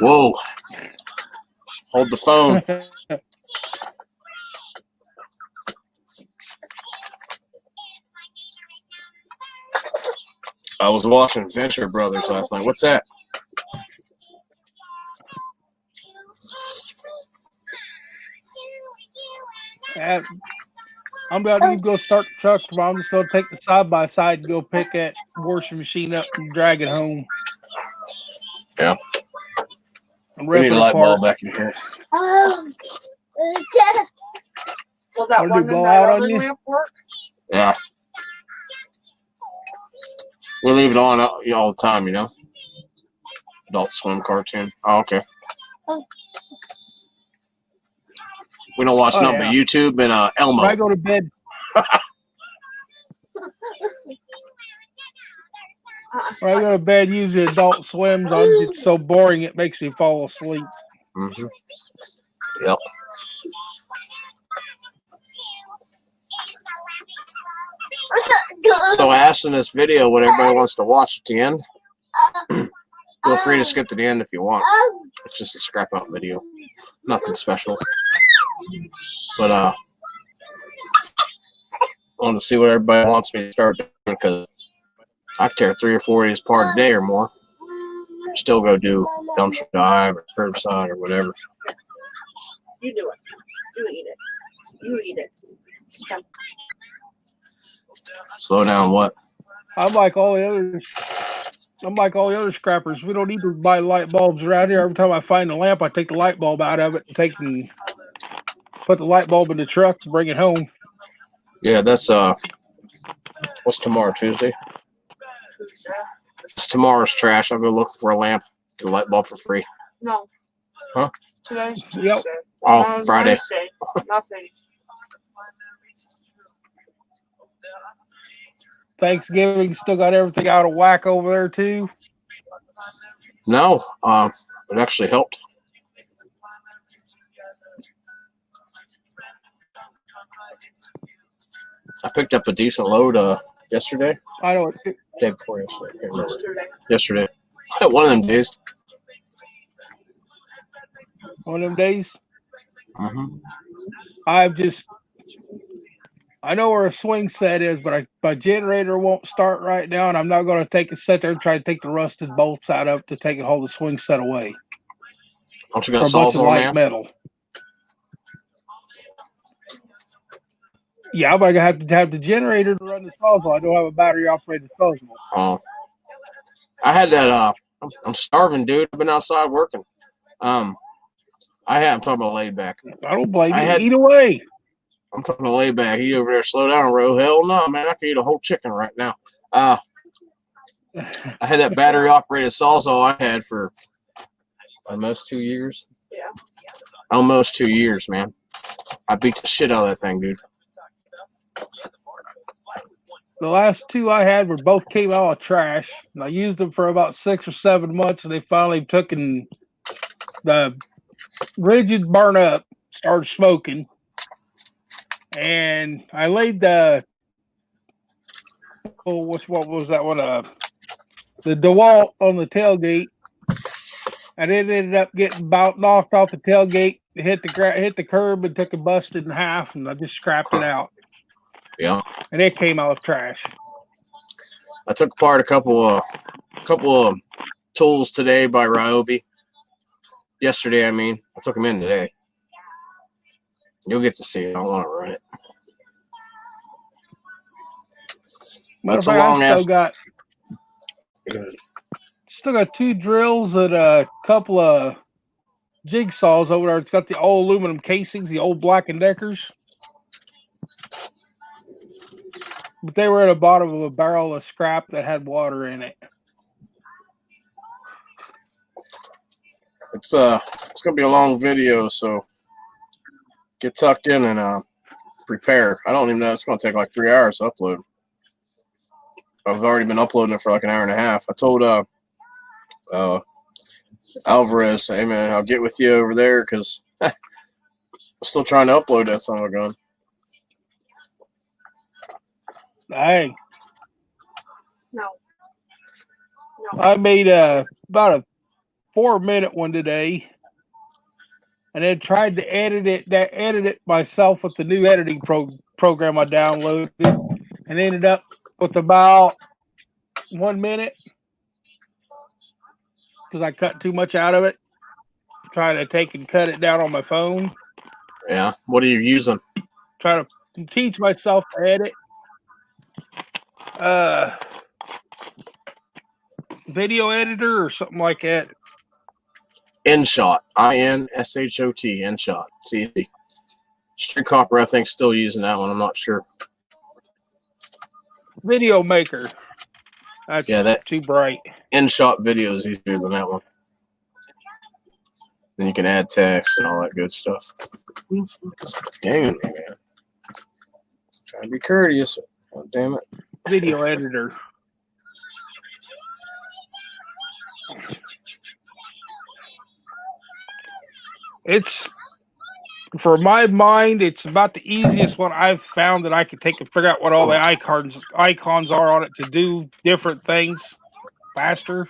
Whoa. Hold the phone. I was watching Venture Brothers last night. What's that? I'm about to go start the truck tomorrow. I'm just gonna take the side by side and go pick that washing machine up and drag it home. Yeah. And We rip need it a light apart. bulb back in here. Will that What, did it one blow in that out on other you? lamp work? Yeah. We leave it on all the time, you know. Adult Swim cartoon. Oh, okay. We don't watch nothing but YouTube and Elmo. When I go to bed. When I go to bed, usually Adult Swims on. It's so boring it makes me fall asleep. Mm-hmm. Yep. So I asked in this video what everybody wants to watch at the end. Feel free to skip to the end if you want. It's just a scrap out video. Nothing special. But I want to see what everybody wants me to start doing because I tear 3 or 4 of these apart a day or more. Still go do dumpster dive or curbside or whatever. You do it. You eat it. You eat it. Slow down what? I'm like all the other scrappers. We don't need to buy light bulbs around here. Every time I find a lamp, I take the light bulb out of it and put the light bulb in the truck and bring it home. Yeah, that's what's tomorrow, Tuesday? It's tomorrow's trash. I'll go looking for a lamp, get a light bulb for free. No. Huh? Today's Tuesday. Yep. Oh, Friday. Wednesday. Nothing. Thanksgiving still got everything out of whack over there too. No, it actually helped. I picked up a decent load yesterday. I know it. Day before yesterday. I can't remember. Yesterday. One of them days. One of them days. Mm-hmm. I know where a swing set is, but my generator won't start right now, and I'm not going to sit there and try to take the rusted bolts out of it to take and hold the swing set away. Aren't you going For to a bunch of sawzall, light man? metal. Yeah, but I have to have the generator to run the sawzall. I don't have a battery operated sawzall. Oh, I had that. I'm starving, dude. I've been outside working. I'm talking about laid back. I don't blame I you. had- Eat away. I'm talking about laid back. He over there, slow down, bro. Hell no, man. I could eat a whole chicken right now. I had that battery operated Sawzall I had for almost 2 years. Yeah. Almost 2 years, man. I beat the shit out of that thing, dude. The last two I had were both came out of trash. And I used them for about 6 or 7 months, and they finally took and the rigid burn up, started smoking. And I laid what was that one? The DeWalt on the tailgate, and it ended up getting about knocked off the tailgate, hit the curb, and took and busted in half, and I just scrapped it out. Yeah. And it came out of trash. I took apart a couple of tools today by Ryobi. Yesterday, I mean. I took them in today. You'll get to see it. I don't want to run it. That's a long ass. Still got 2 drills and a couple of jigsaws over there. It's got the old aluminum casings, the old Black & Deckers. But they were at the bottom of a barrel of scrap that had water in it. It's gonna be a long video, so get tucked in and prepare. I don't even know. It's gonna take like 3 hours to upload. I've already been uploading it for like an hour and a half. I told Alvarez, hey man, I'll get with you over there because I'm still trying to upload that son of a gun. Hey, No. I made about a 4-minute one today, and then tried to edit it myself with the new editing program I downloaded, and ended up with about 1 minute because I cut too much out of it. Trying to take and cut it down on my phone. Yeah. What are you using? Trying to teach myself to edit. Video editor or something like that. InShot. InShot. InShot. It's easy. Street Copper, I think, still using that one. I'm not sure. Video Maker. That's too bright. InShot video is easier than that one. Then you can add text and all that good stuff. Who the fuck is dangling me, man? Trying to be courteous. Oh, damn it. Video editor. It's, for my mind, it's about the easiest one I've found that I could take and figure out what all the icons are on it to do different things faster.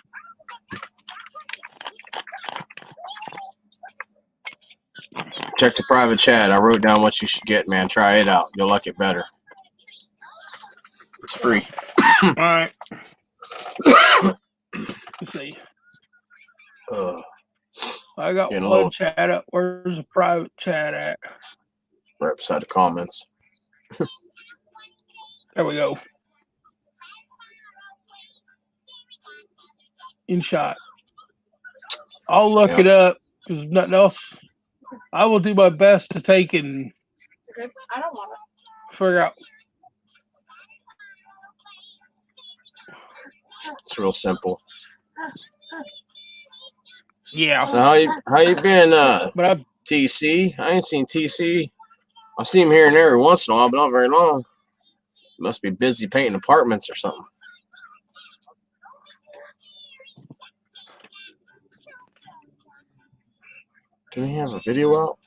Check the private chat. I wrote down what you should get, man. Try it out. You'll like it better. It's free. All right. Let's see. I got one chat up. Where's the private chat at? Right beside the comments. There we go. InShot. I'll look it up because nothing else. I will do my best to take and I don't want to figure out. It's real simple. Yeah. So how you been, but TC? I ain't seen TC. I see him here and there every once in a while, but not very long. Must be busy painting apartments or something. Do he have a video out?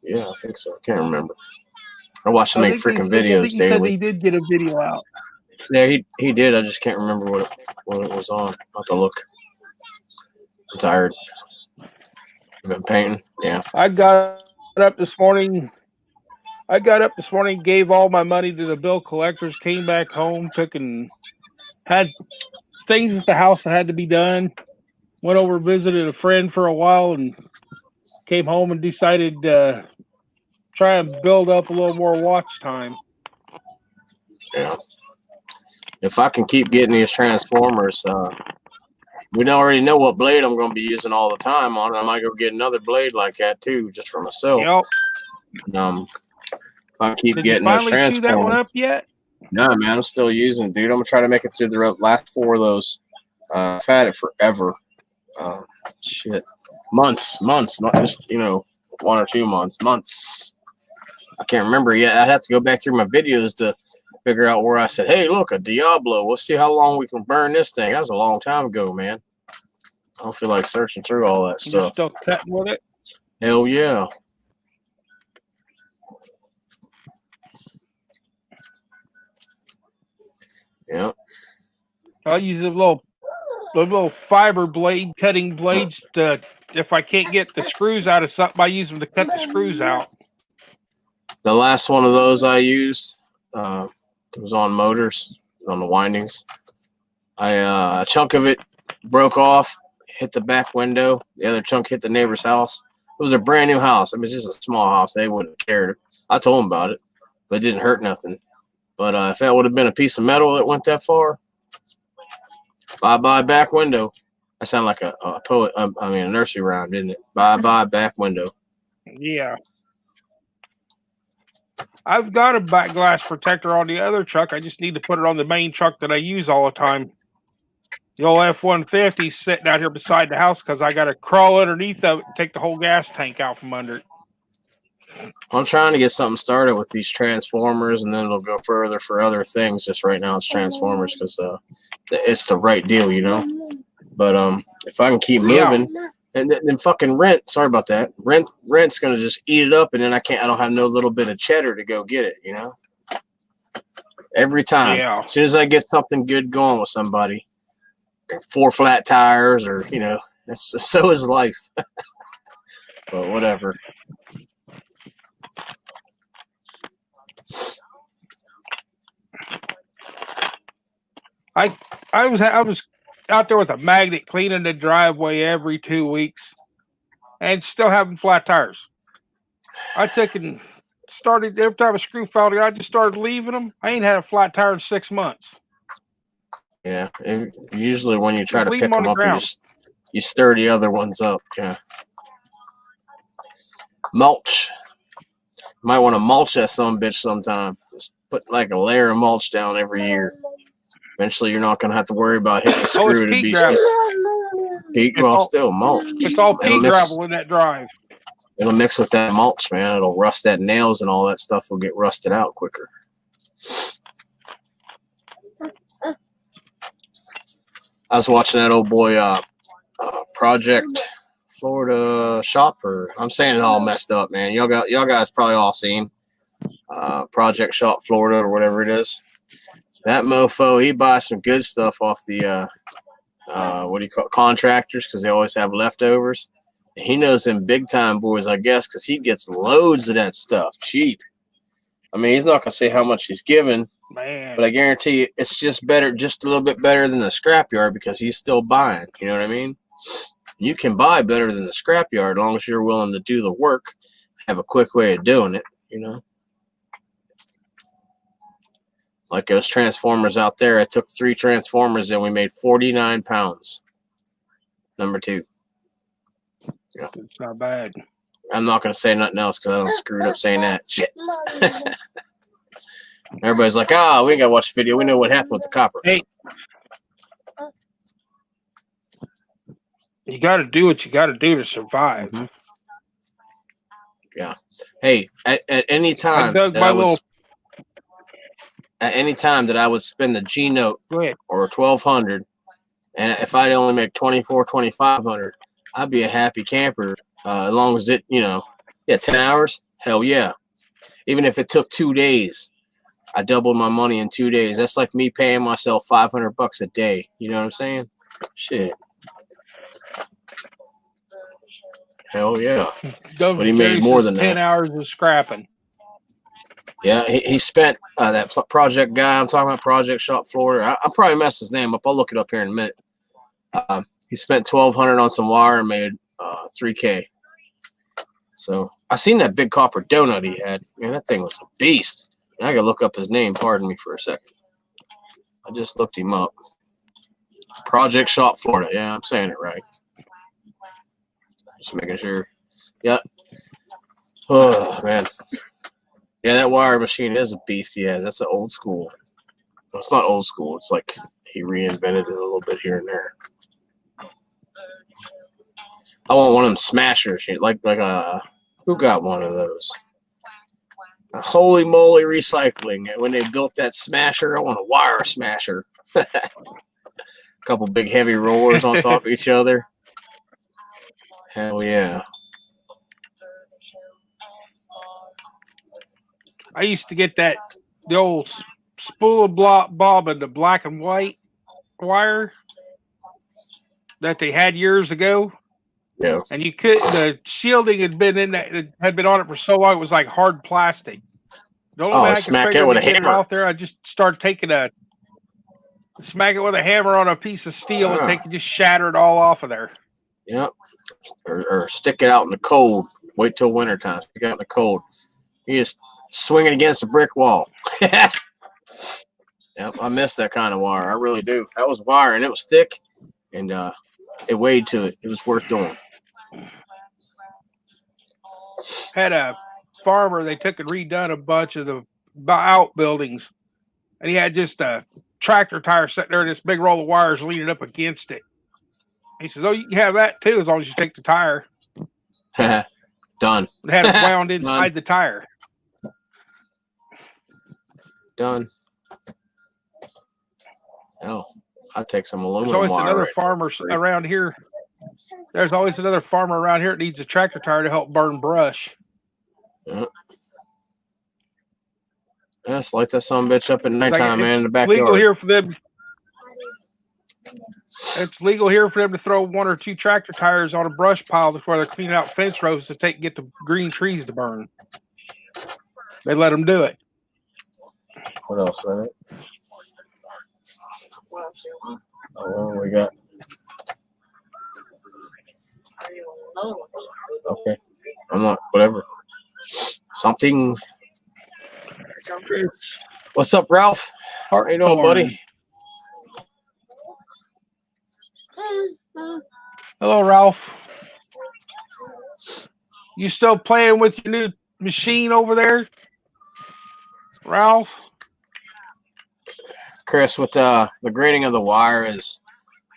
Yeah, I think so. I can't remember. I watch him make freaking videos I think he daily. said he did get a video out. Yeah, he did. I just can't remember what it was on. I'll have to look. I'm tired. I've been painting. Yeah. I got up this morning, gave all my money to the bill collectors, came back home, took and had things at the house that had to be done. Went over, visited a friend for a while, and came home and decided to try and build up a little more watch time. Yeah. If I can keep getting these Transformers we already know what blade I'm going to be using all the time on it. I might go get another blade like that too, just for myself. Yep. If I keep Did you getting those finally chew that one transformers. up yet? No, man, I'm still using it, dude. I'm going to try to make it through the last 4 of those. I've had it forever. Shit. Months, not just, 1 or 2 months. Months. I can't remember yet. I'd have to go back through my videos to figure out where I said, hey, look, a Diablo. We'll see how long we can burn this thing. That was a long time ago, man. I don't feel like searching through all that You stuff. still cutting with it? Hell yeah. Yeah. I'll use the little fiber blade, cutting blades to, if I can't get the screws out of something, I use them to cut the screws out. The last one of those I used was on motors, on the windings. A chunk of it broke off, hit the back window. The other chunk hit the neighbor's house. It was a brand new house. I mean, it's just a small house. They wouldn't have cared. I told them about it, but it didn't hurt nothing. But if that would have been a piece of metal that went that far, bye-bye back window. That sounded like a poet. I mean, a nursery rhyme, didn't it? Bye-bye back window. Yeah. I've got a back glass protector on the other truck. I just need to put it on the main truck that I use all the time. The old F-150 sitting out here beside the house because I got to crawl underneath of it and take the whole gas tank out from under it. I'm trying to get something started with these transformers, and then it'll go further for other things. Just right now, it's transformers because it's the right deal, But if I can keep moving, and then fucking rent. Sorry about that. Rent's gonna just eat it up, and then I don't have no little bit of cheddar to go get it. Every time. Yeah. As soon as I get something good going with somebody, 4 flat tires, or so is life. But whatever. I was out there with a magnet cleaning the driveway every 2 weeks and still having flat tires. I took and started, every time a screw fell together, I just started leaving them. I ain't had a flat tire in 6 months. Yeah. And usually when you try to Leave pick them on them the up, you stir the other ones up. Yeah. Mulch. Might want to mulch that bitch sometime. Just put like a layer of mulch down every year. Eventually, you're not going to have to worry about hitting the screw to be peat. Well, still mulch. It's all peat gravel in that drive. It'll mix with that mulch, man. It'll rust that nails, and all that stuff will get rusted out quicker. I was watching that old boy Project Florida Shopper. I'm saying it all messed up, man. Y'all guys probably all seen Project Shop Florida or whatever it is. That mofo, he buys some good stuff off the contractors, because they always have leftovers. And he knows them big time boys, I guess, because he gets loads of that stuff cheap. I mean, he's not gonna say how much he's giving, man, but I guarantee you it's just better, just a little bit better than the scrapyard, because he's still buying. You know what I mean? You can buy better than the scrapyard as long as you're willing to do the work, have a quick way of doing it, Like those transformers out there, I took 3 transformers and we made 49 pounds. Number 2. Yeah. It's not bad. I'm not going to say nothing else because I don't screwed up saying that. Shit. Everybody's like, we ain't got to watch the video. We know what happened with the copper. Hey, you got to do what you got to do to survive. Mm-hmm. Yeah. Hey, at any time at any time that I would spend the G note or 1,200, and if I'd only make 2,500, I'd be a happy camper. As long as it, 10 hours, hell yeah. Even if it took 2 days, I doubled my money in 2 days. That's like me paying myself $500 a day. You know what I'm saying? Shit. Hell yeah. But he made more than 10 that. hours of scrapping. Yeah, he spent that project guy I'm talking about, Project Shop Florida. I'll probably mess his name up. I'll look it up here in a minute. He spent $1,200 on some wire and made $3K. So I seen that big copper donut he had. Man, that thing was a beast. I gotta look up his name. Pardon me for a second. I just looked him up. Project Shop, Florida. Yeah, I'm saying it right. Just making sure. Yep. Oh, man. Yeah, that wire machine is a beast he has. That's an old school. Well, it's not old school. It's like he reinvented it a little bit here and there. I want one of them smashers. Like who got one of those? Holy moly recycling. When they built that smasher, I want a wire smasher. A couple big heavy rollers on top of each other. Hell yeah. I used to get the old spool block bobbin, the black and white wire that they had years ago. Yeah. And you could, the shielding had been in that, it had been on it for so long, it was like hard plastic. The only way I could smack figure it with to a get it hammer. off there, I just started smack it with a hammer on a piece of steel and just shatter it all off of there. Yep. Or stick it out in the cold. Wait till wintertime. Stick it out in the cold. You just swing it against a brick wall. Yep, I miss that kind of wire. I really do. That was wire, and it was thick, and it weighed to it. It was worth doing. Had a farmer, they took and redone a bunch of the outbuildings, and he had just a tractor tire sitting there and this big roll of wires leaning up against it. He says, "Oh, you can have that too as long as you take the tire." Done. They had it wound inside the tire. Done. Oh, I'll take some aluminum There's always wire. another farmer around here. There's always another farmer around here that needs a tractor tire to help burn brush. Yeah. Let's light that son of a bitch up at nighttime, man, in the backyard. Legal here for them. It's legal here for them to throw 1 or 2 tractor tires on a brush pile before they're cleaning out fence rows to get the green trees to burn. They let them do it. What else? Oh, we got. Okay. I'm not, whatever. Something. What's up, Ralph? How you doing, buddy? Hello, Ralph. You still playing with your new machine over there, Ralph? Chris, with the grading of the wire is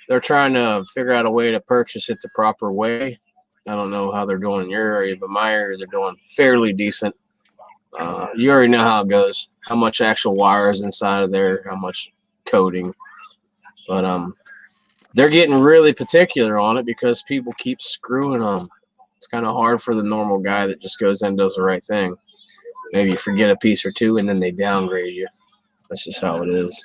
they're trying to figure out a way to purchase it the proper way. I don't know how they're doing in your area, but my area they're doing fairly decent. You already know how it goes, how much actual wire is inside of there, how much coating. But they're getting really particular on it because people keep screwing them. It's kind of hard for the normal guy that just goes in and does the right thing. Maybe you forget a piece or two and then they downgrade you. That's just how it is.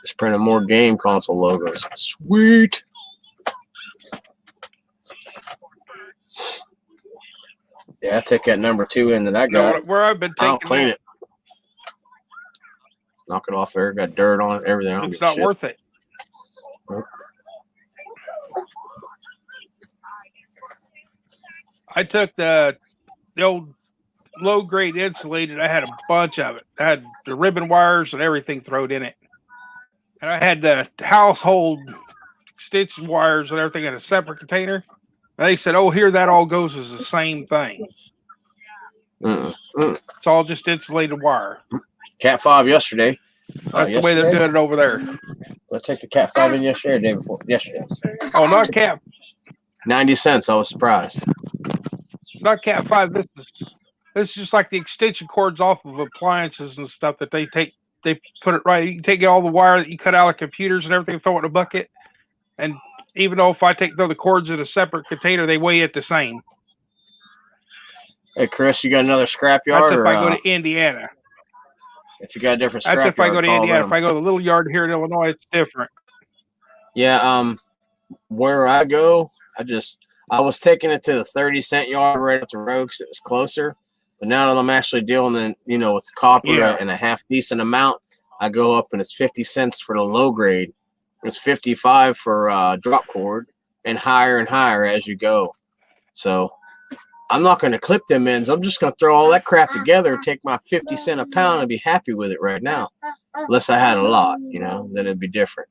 Just printing more game console logos. Sweet. Yeah, I take that number 2 in that I got. Where I've been taking I'll clean it. Knock it off there. Got dirt on it, everything. It's not worth it. Nope. I took the old low grade insulated. I had a bunch of it. I had the ribbon wires and everything thrown in it. And I had the household extension wires and everything in a separate container. And they said, "Oh, here that all goes as the same thing." It's all just insulated wire. Cat 5 yesterday. That's the way they're doing it over there. I take the Cat 5 in yesterday or the day before? Yesterday. Oh, not Cat. 90 cents. I was surprised. Not Cat 5. This is just like the extension cords off of appliances and stuff that they take. They put it right. You can take all the wire that you cut out of computers and everything, throw it in a bucket. And even though if I throw the cords in a separate container, they weigh it the same. Hey, Chris, you got another scrapyard? That's if I go to Indiana. If you got a different scrapyard, that's if I go to Indiana. them. If I go to the little yard here in Illinois, it's different. Yeah, where I go, I was taking it to the 30-cent yard right up the road because it was closer. But now that I'm actually dealing in, with copper and a half decent amount, I go up and it's 50 cents for the low grade. It's 55 for drop cord and higher as you go. So I'm not going to clip them ends. I'm just going to throw all that crap together, take my 50 cent a pound and be happy with it right now. Unless I had a lot, then it'd be different.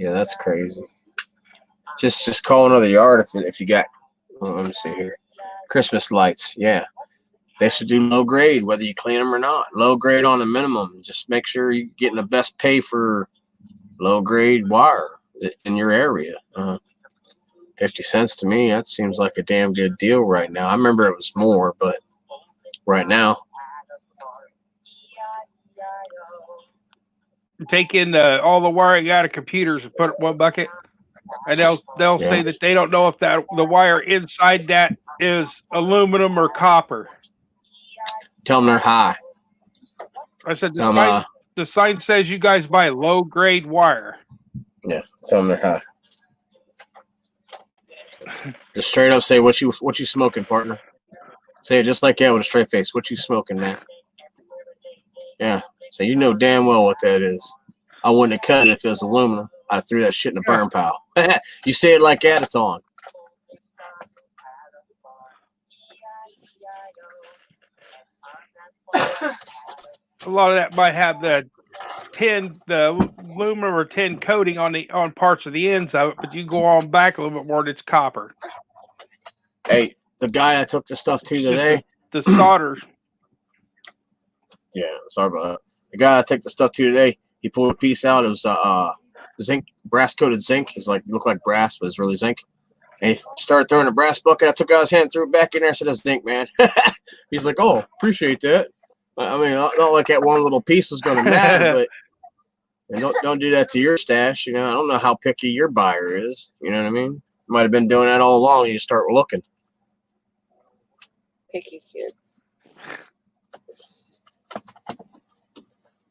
Yeah, that's crazy. Just call another yard if you got. Well, let me see here. Christmas lights. Yeah, they should do low grade, whether you clean them or not. Low grade on the minimum. Just make sure you're getting the best pay for low grade wire in your area. 50 cents to me, that seems like a damn good deal right now. I remember it was more, but right now. Take in all the wiring out of computers and put it in one bucket, and they'll say that they don't know if the wire inside that is aluminum or copper. Tell them they're high. I said the sign says you guys buy low grade wire. Yeah, tell them they're high. Just straight up say what you smoking, partner. Say it just like that with a straight face. What you smoking, man? Yeah. So you know damn well what that is. I wouldn't have cut it if it was aluminum. I threw that shit in a burn pile. You say it like that, it's on. A lot of that might have the aluminum or tin coating on parts of the ends of it, but you go on back a little bit more and it's copper. Hey, the guy I took the stuff to today. The solder. Yeah, sorry about that. The guy I took the stuff to today, he pulled a piece out. It was zinc, brass coated zinc. It's like looked like brass, but it's really zinc. And he started throwing a brass bucket. I took out his hand, threw it back in there. I said, "That's zinc, man." He's like, "Oh, appreciate that." I mean, not like that one little piece was going to matter, but don't do that to your stash. You know, I don't know how picky your buyer is. You know what I mean? Might have been doing that all along. And you start looking. Picky kids.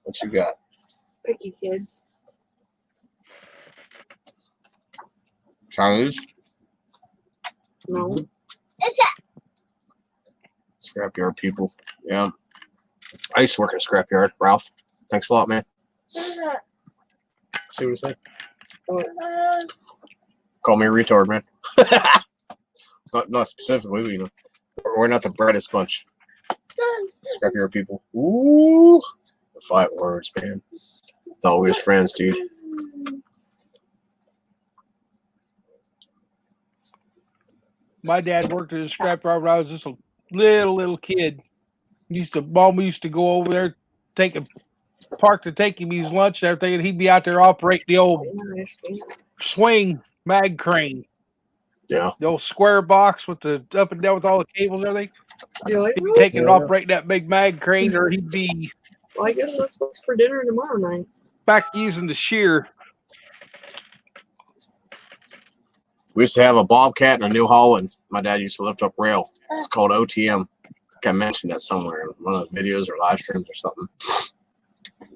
What you got? Picky kids. Chinese? No. Scrapyard people. Yeah. I used to work at a scrapyard. Ralph, thanks a lot, man. See what you say? Call me a retard, man. not specifically, but, you know, we're not the brightest bunch. Scrapyard people. Ooh. The 5 words, man. Thought we was friends, dude. My dad worked at a scrapyard when I was just a little kid. Mom used to go over there, park to take him his lunch and everything, and he'd be out there operating the old swing mag crane. Yeah. The old square box with the up and down with all the cables and everything. You like He'd be those? taking and operating that big mag crane, or he'd be Well, I guess that's what's for dinner tomorrow night. back using the shear. We used to have a Bobcat and a New Holland. My dad used to lift up rail. It's called OTM. I think I mentioned that somewhere in one of the videos or live streams or something.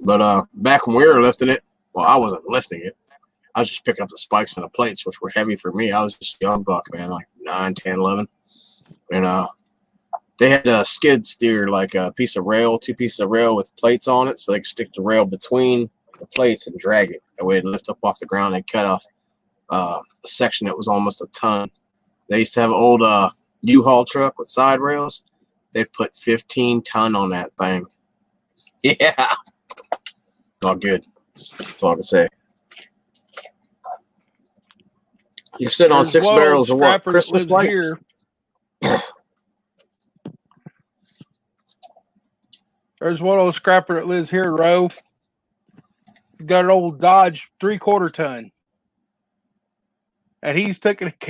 But back when we were lifting it, well, I wasn't lifting it. I was just picking up the spikes and the plates, which were heavy for me. I was just a young buck, man, like 9, 10, 11. And they had a skid steer, like a piece of rail, 2 pieces of rail with plates on it, so they could stick the rail between the plates and drag it. That way it'd lift up off the ground and cut off a section that was almost a ton. They used to have an old U-Haul truck with side rails. They put 15 ton on that thing. Yeah. All good. That's all I can say. You're sitting on 6 barrels of what? Christmas lights? There's one old scrapper that lives here, Roe. Got an old Dodge 3/4 ton. And he's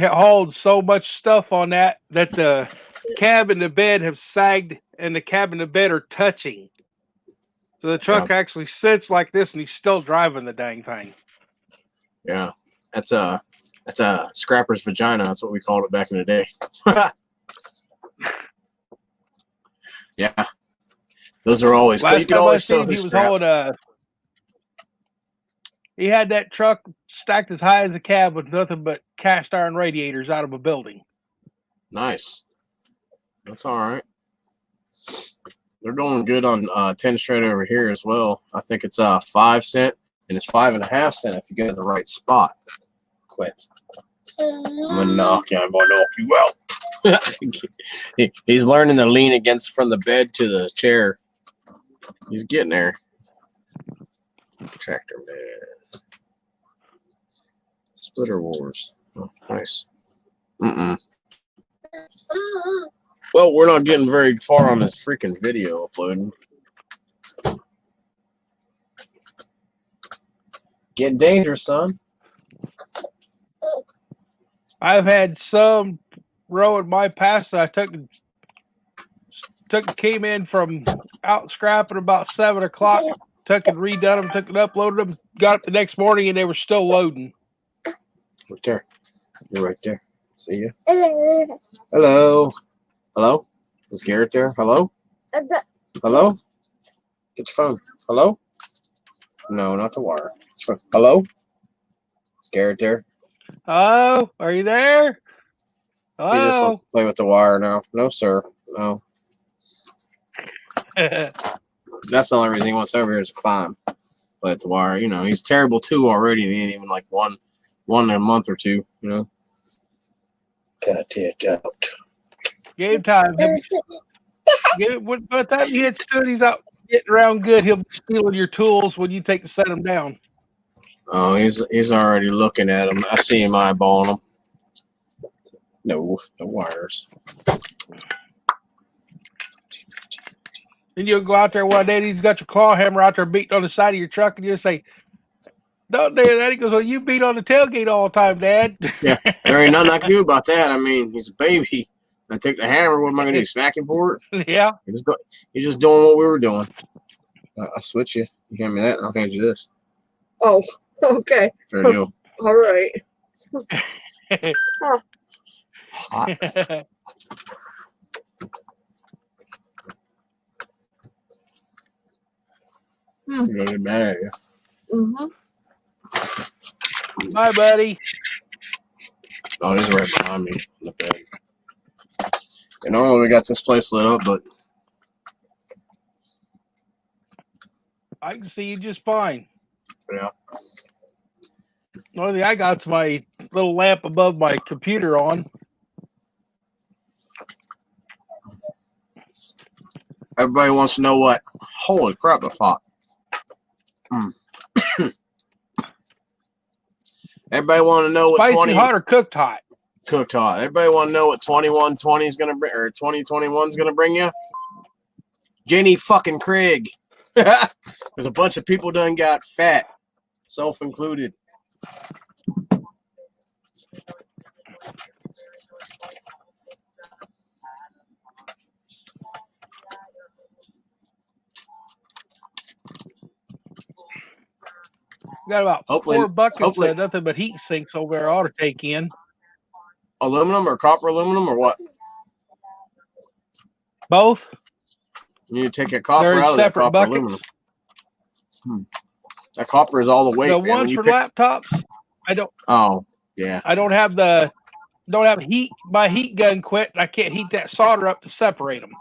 hauled so much stuff on that the cab and the bed have sagged and the cab and the bed are touching. So the truck actually sits like this and he's still driving the dang thing. Yeah. That's a scrapper's vagina. That's what we called it back in the day. Yeah. Those are always cool. You can always tell he was hauling he had that truck stacked as high as a cab with nothing but cast iron radiators out of a building. Nice. That's all right. They're going good on 10 straight over here as well. I think it's 5 cent and it's 5.5 cents if you go to the right spot. Quit. I'm gonna knock you out. He's learning to lean from the bed to the chair. He's getting there. Tractor man. Splitter Wars. Oh, nice. Well, we're not getting very far on this freaking video uploading. Getting dangerous, son. I've had some row in my past that I came in from out scrapping about 7 o'clock, took and redone them, took and uploaded them, got up the next morning and they were still loading. Right there. You're right there. See you. Hello. Hello? Is Garrett there? Hello? Hello? Get your phone. Hello? No, not the wire. It's phone. Hello? Is Garrett there? Oh, are you there? He just wants Oh. to play with the wire now. No, sir. No. That's the only reason he wants over here is to climb. Play with the wire. You know, he's terrible too already. He ain't even like one in a month or two, you know. Cut it out. Game time. By the time he hits good, he's out getting around good. He'll be stealing your tools when you take to set him down. Oh, he's already looking at him. I see him eyeballing him. No wires. Then you'll go out there one day and he's got your claw hammer out there beating on the side of your truck and you'll say, "Don't do that." He goes, "Well, you beat on the tailgate all the time, Dad." Yeah, there ain't nothing I can do about that. I mean, he's a baby. I take the hammer. What am I going to do? Smack him for it? Yeah. He's just doing what we were doing. I'll switch you. You hand me that, and I'll hand you this. Oh, okay. Fair deal. All right. Hot. You don't get mad at you. Mm-hmm. Bye, buddy. Oh, he's right behind me in the bed. And normally we got this place lit up, but I can see you just fine. yeah. The only thing I got's my little lamp above my computer on. Everybody wants to know what. Holy crap, that's hot. Everybody want to know what Spicy hot or cooked hot? Cooked hot. Everybody want to know what 2120 is gonna bring, or 2021 is gonna bring you. Jenny fucking Craig. There's a bunch of people done got fat, self included. Got about Hopefully- 4 buckets hopefully- of nothing but heat sinks over there I ought to take in. Aluminum or copper aluminum or what? Both. You need to take that copper They're in out of that separate copper buckets. aluminum. That copper is all the weight. The man. When ones you for pick- laptops, Oh, yeah. I don't have heat. My heat gun quit, and I can't heat that solder up to separate them.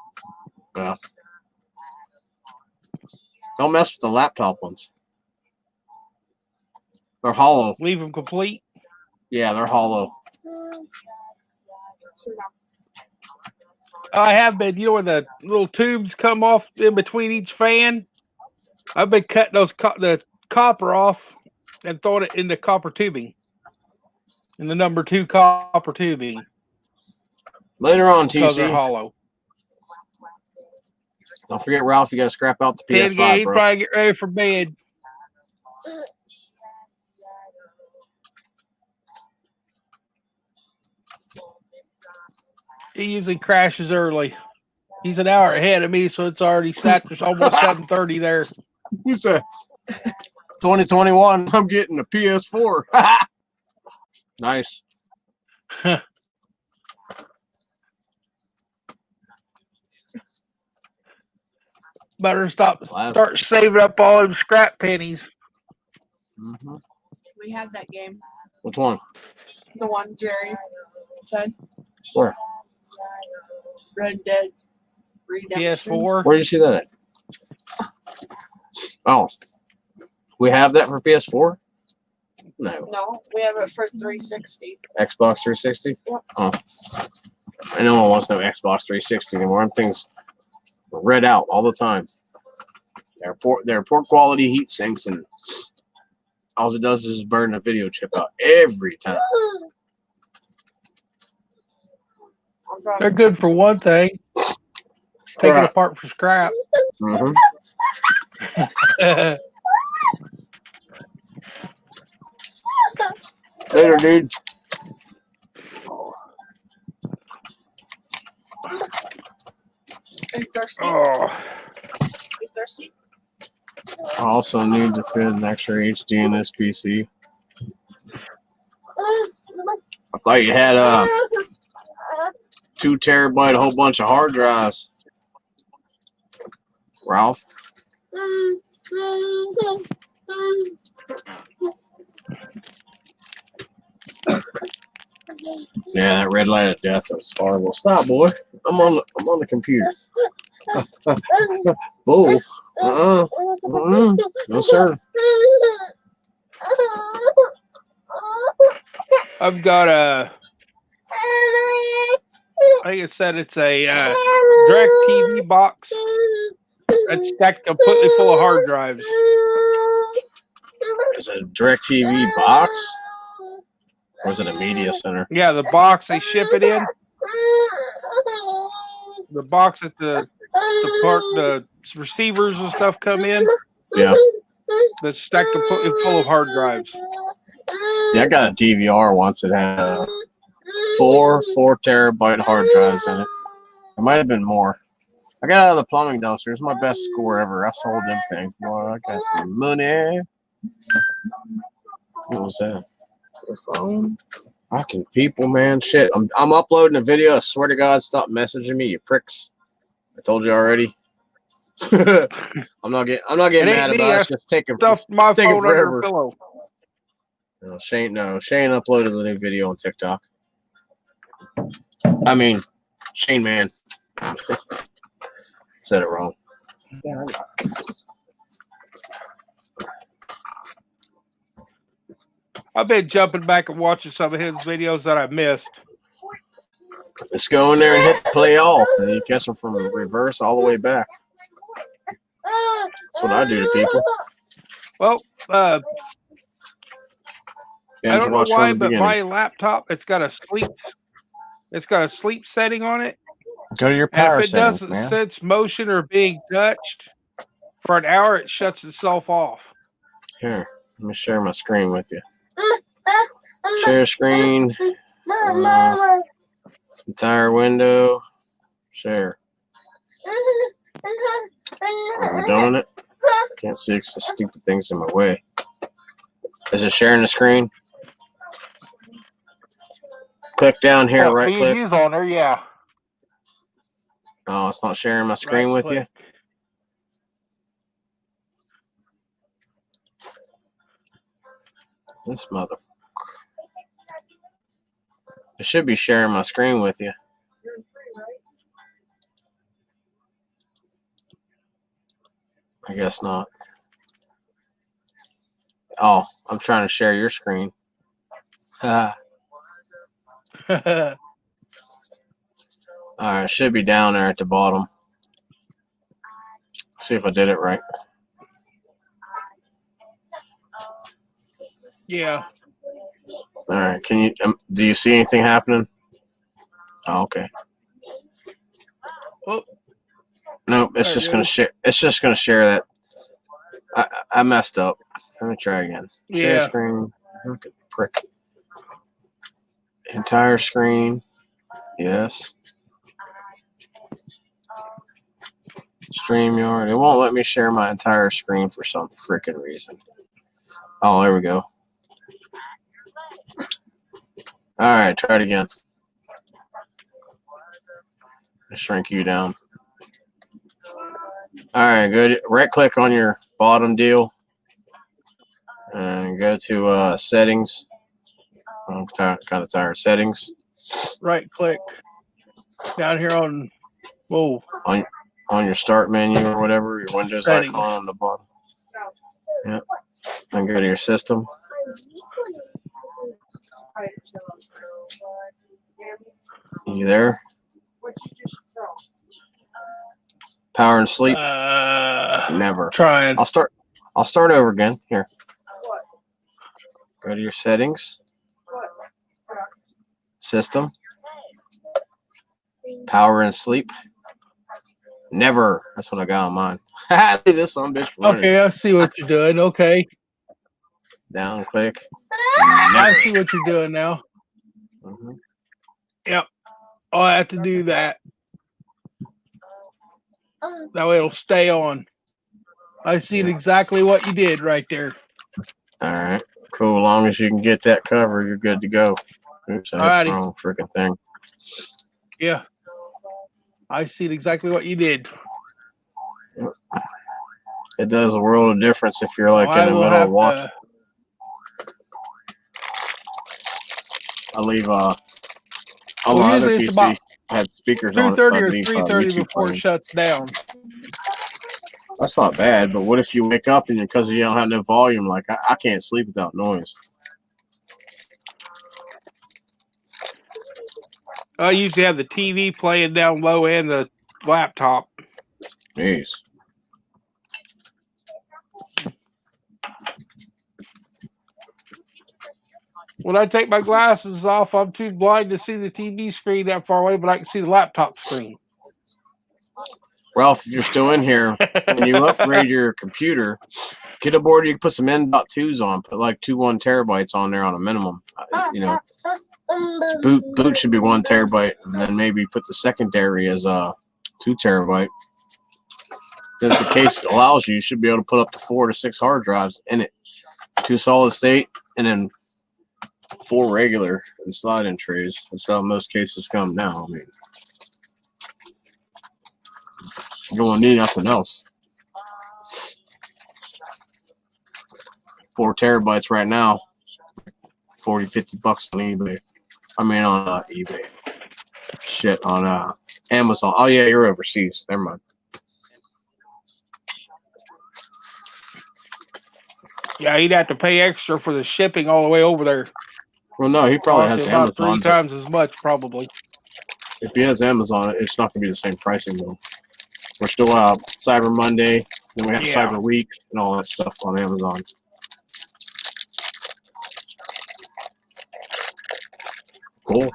Well, don't mess with the laptop ones. They're hollow. Leave them complete. Yeah, they're hollow. I have been, where the little tubes come off in between each fan. I've been cutting the copper off and throwing it into copper tubing, in the number 2 copper tubing, Later on, because they're TC. hollow. Don't forget, Ralph, you got to scrap out the Ted PS5, Gay, bro. probably get ready for bed. He usually crashes early. He's an hour ahead of me, so it's already almost 7:30 there. Who's that? 2021, I'm getting a PS4. Nice. Better start Wow. saving up all them scrap pennies. Mm-hmm. We had that game. Which one? The one Jerry said. Where? Red Dead Redemption. PS4. Where did you see that at? Oh. We have that for PS4? No. No, we have it for 360. Xbox 360? Yep. Oh. I no one wants no Xbox 360 anymore. Them things are red out all the time. They're poor quality heat sinks, and all it does is burn the video chip out every time. They're good for one thing. Take it apart for scrap. Mm-hmm. Later, dude. Are you thirsty? Oh, You thirsty? I also need to fit an extra HD in this PC. I thought you had 2 terabyte, a whole bunch of hard drives. Ralph? Yeah, that red light of death is horrible. Stop, boy. I'm on the computer. Bull. No, sir. I've got a. I think it said it's a direct TV box that's stacked completely full of hard drives. Is it a direct TV box? Or is it a media center? Yeah, the box they ship it in. The box that the receivers and stuff come in. Yeah. That's stacked completely full of hard drives. Yeah, I got a DVR once that had 4 terabyte hard drives in it. It might have been more. I got out of the plumbing dumpster. It's my best score ever. I sold them things. Boy, I got some money. What was that? Phone? Fucking people, man. Shit. I'm uploading a video. I swear to God, stop messaging me, you pricks. I told you already. I'm not getting mad about it. It's just taking my phone under forever. a pillow. No, Shane uploaded a new video on TikTok. I mean, Shane, man. Said it wrong. I've been jumping back and watching some of his videos that I missed. Just go in there and hit play all, and you catch them from reverse all the way back. That's what I do to people. Well, I don't know why, but my laptop it's got a sleep setting on it. Go to your power and if it settings, doesn't man. sense motion or being touched for an hour, it shuts itself off. Here, let me share my screen with you. Share screen. Entire window. Share. Are we doing it? Can't see because the stupid thing's in my way. Is it sharing the screen? Click down here, right click. He's on there, yeah. Oh, it's not sharing my screen with you? This motherfucker. It should be sharing my screen with you. I guess not. Oh, I'm trying to share your screen. All right, it should be down there at the bottom. See if I did it right. Yeah. All right, can you? Do you see anything happening? Oh, okay. Oh. Nope, it's just gonna share. It's just gonna share that. I messed up. Let me try again. Share screen. Fucking prick. Entire screen. Yes. StreamYard. It won't let me share my entire screen for some freaking reason. Oh, there we go. All right, try it again. Shrink you down. All right, good. Right click on your bottom deal and go to settings. I'm kind of tired. Settings. Right click down here on on your start menu or whatever, your Windows settings. icon on the bottom. Yep. And go to your system. You there? Power and sleep. Never. Trying. I'll start over again. Here. Go to your settings. System. Power and sleep. Never. That's what I got on mine. Leave this some bitch running. Okay, I see what you're doing. Okay. Down click. I Never. see what you're doing now. Mhm. Yep. I have to do that. That way it'll stay on. I seen exactly what you did right there. All right. Cool. As long as you can get that cover, you're good to go. Oops, I hit Alrighty. the wrong freaking thing. Yeah. I seen exactly what you did. It does a world of difference if you're like I in the will middle of have watching. to. I leave all Well, my other usually it's PC about had speakers on it, so 2:30 I or leave 3:30 YouTube before it playing. shuts down. That's not bad, but what if you wake up and because you don't have no volume, like I can't sleep without noise. I usually have the TV playing down low and the laptop. Jeez. When I take my glasses off, I'm too blind to see the TV screen that far away, but I can see the laptop screen. Ralph, if you're still in here, when you upgrade your computer, get a board you can put some M.2s on. Put like 1 terabytes on there on a minimum. You know, boot should be 1 terabyte, and then maybe put the secondary as 2 terabyte. Then if the case allows you, you should be able to put up to 4 to 6 hard drives in it. 2 solid state, and then 4 regular and slide-in trays. That's how most cases come now. I mean, you don't need nothing else. 4 terabytes right now, 40, 50 bucks on eBay. I mean on eBay. Shit, on Amazon. Oh yeah, you're overseas. Never mind. Yeah, he'd have to pay extra for the shipping all the way over there. Well, no, he probably has About Amazon. 3 times as much, probably. If he has Amazon, it's not going to be the same pricing though. We're still Cyber Monday, then we have Yeah. Cyber Week and all that stuff on Amazon. Cool.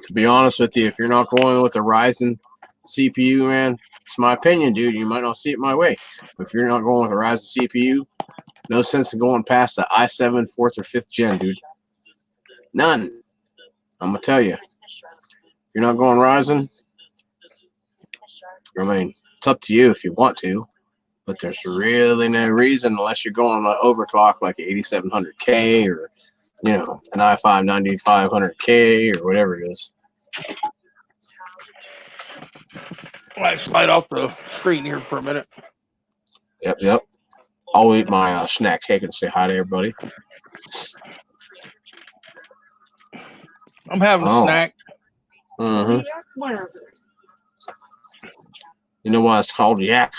To be honest with you, if you're not going with the Ryzen CPU, man, it's my opinion, dude. You might not see it my way. But if you're not going with a Ryzen CPU, no sense in going past the i7 4th or 5th gen, dude. None. I'm going to tell you. If you're not going Ryzen, I mean, it's up to you if you want to. But there's really no reason unless you're going on overclock like 8700K or, you know, an i5 9500K or whatever it is. I slide off the screen here for a minute. Yep. I'll eat my snack cake and say hi to everybody. I'm having a snack. Mm-hmm. You know why it's called yak?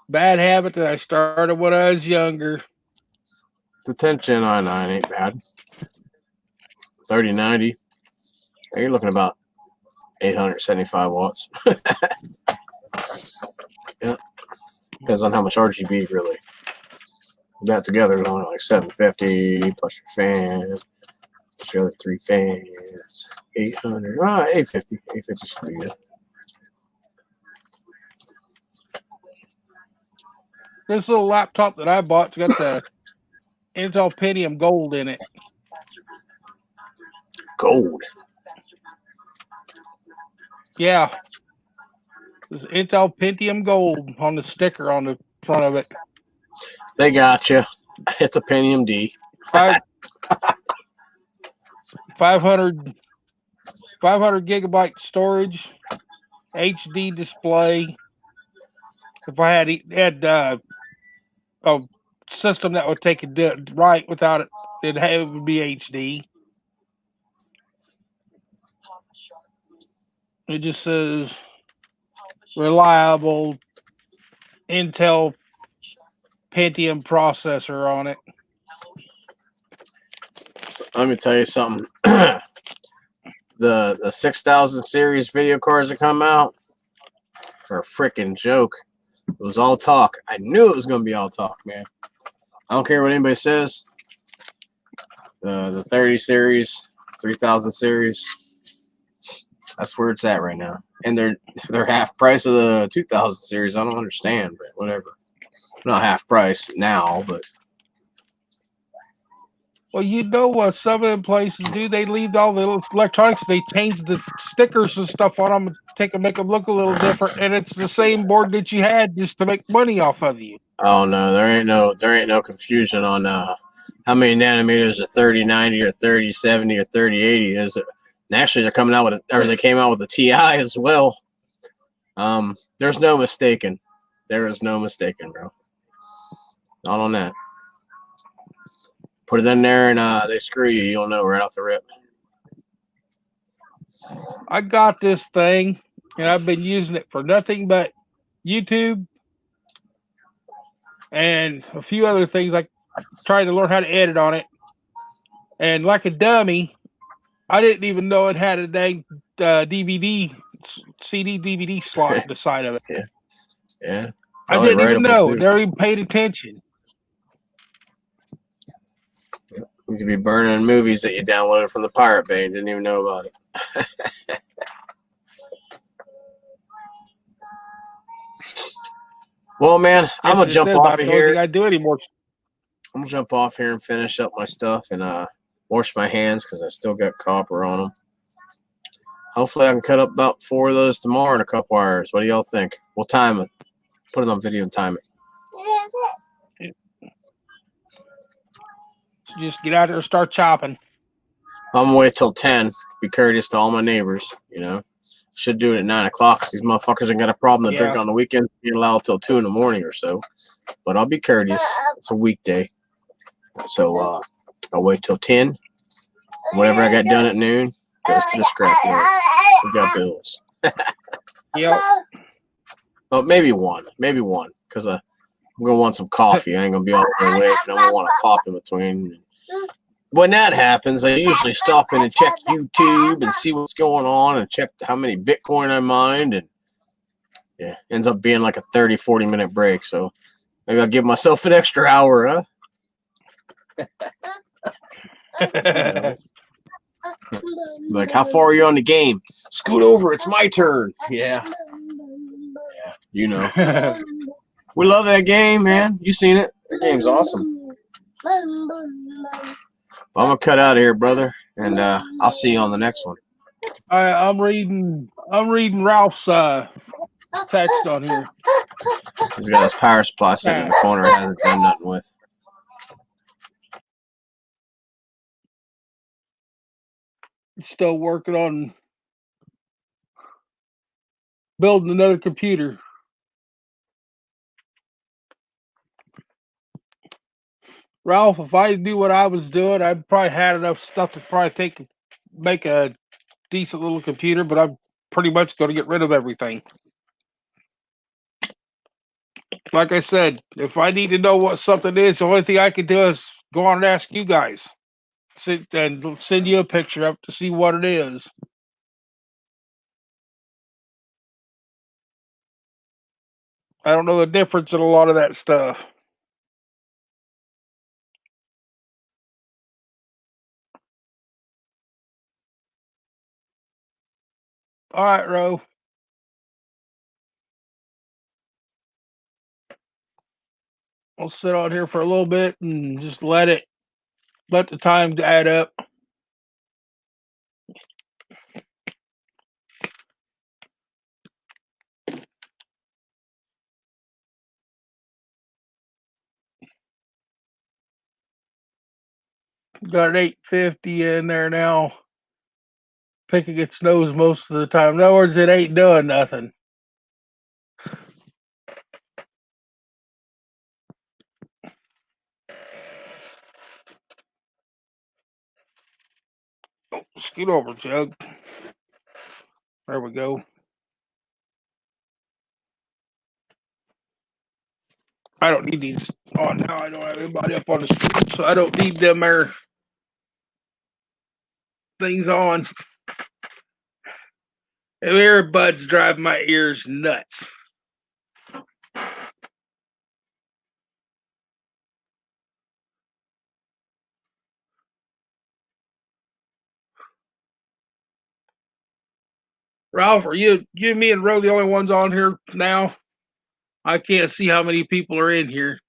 Bad habit that I started when I was younger. The 10th Gen i9 ain't bad. 3090. You're looking about 875 watts. Yeah. Depends on how much RGB really. That together is only like 750 plus your fan. Plus your other 3 fans. 800. 850. 850 should be good. This little laptop that I bought's got the Intel Pentium Gold in it. Gold. Yeah. This Intel Pentium Gold on the sticker on the front of it. They got you. It's a Pentium D. 500 gigabyte storage, HD display. If I had a system that would take it right without it, it would be HD. It just says reliable Intel Pentium processor on it. So let me tell you something. the 6000 series video cards that come out are a freaking joke. It was all talk. I knew it was going to be all talk, man. I don't care what anybody says. The 30 series, 3000 series, that's where it's at right now. And they're half price of the 2000 series. I don't understand, but whatever. Not half price now, but Well, you know what some of the places do? They leave all the electronics. They change the stickers and stuff on them and make them look a little different. And it's the same board that you had just to make money off of you. oh no, there ain't no confusion on how many nanometers a 3090 or 3070 or 3080 is. And actually, they're coming out with they came out with a TI as well. There's no mistaking. There is no mistaking, bro. Not on that. Put it in there and they screw you. You'll know right off the rip. I got this thing, and I've been using it for nothing but YouTube and a few other things. Like trying to learn how to edit on it. And like a dummy, I didn't even know it had a dang DVD, CD DVD slot in the side of it. Yeah. I didn't even know. Never even paid attention. You could be burning movies that you downloaded from the Pirate Bay and didn't even know about it. Well, man, I'm gonna jump off of here. I do anymore. I'm gonna jump off here and finish up my stuff and wash my hands because I still got copper on them. Hopefully, I can cut up about 4 of those tomorrow in a couple hours. What do y'all think? We'll time it. Put it on video and time it. Just get out there and start chopping. I'm gonna wait till 10. Be courteous to all my neighbors. You know, should do it at 9 o'clock. These motherfuckers ain't got a problem to drink on the weekend. Being allowed till 2 in the morning or so. But I'll be courteous. It's a weekday, so I'll wait till 10. Whatever I got done at noon goes to the scrapyard. We got bills. Yep. Well, maybe one, because I'm gonna want some coffee. I ain't gonna be all the way awake, and I'm gonna want a pop in between. When that happens, I usually stop in and check YouTube and see what's going on and check how many Bitcoin I mined, and yeah, ends up being like a 30-40 minute break. So maybe I'll give myself an extra hour, huh? Like, how far are you on the game? Scoot over, it's my turn. Yeah, you know. We love that game, man. You seen it? That game's awesome. Well, I'm gonna cut out of here, brother, and I'll see you on the next one. I'm reading Ralph's text on here. He's got his power supply sitting in the corner and hasn't done nothing with. Still working on building another computer. Ralph, if I knew what I was doing, I'd probably had enough stuff to probably make a decent little computer, but I'm pretty much going to get rid of everything. Like I said, if I need to know what something is, the only thing I can do is go on and ask you guys. And send you a picture up to see what it is. I don't know the difference in a lot of that stuff. All right, Ro. I'll sit on here for a little bit and just let the time add up. Got an 850 in there now. Picking its nose most of the time. In other words, it ain't doing nothing. Oh, scoot over, Jug. There we go. I don't need these on now. I don't have anybody up on the screen, so I don't need them there things on. Them earbuds drive my ears nuts. Ralph, are you, me, and Ro the only ones on here now? I can't see how many people are in here.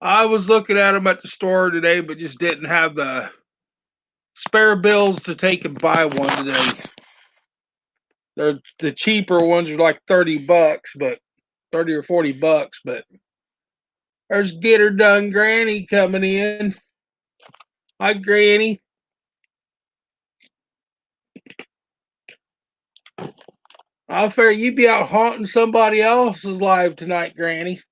I was looking at them at the store today, but just didn't have the spare bills to take and buy one today. The cheaper ones are like $30, but 30 or $40, but there's Get Her Done Granny coming in. Hi, Granny. I figure you'd be out haunting somebody else's life tonight, Granny.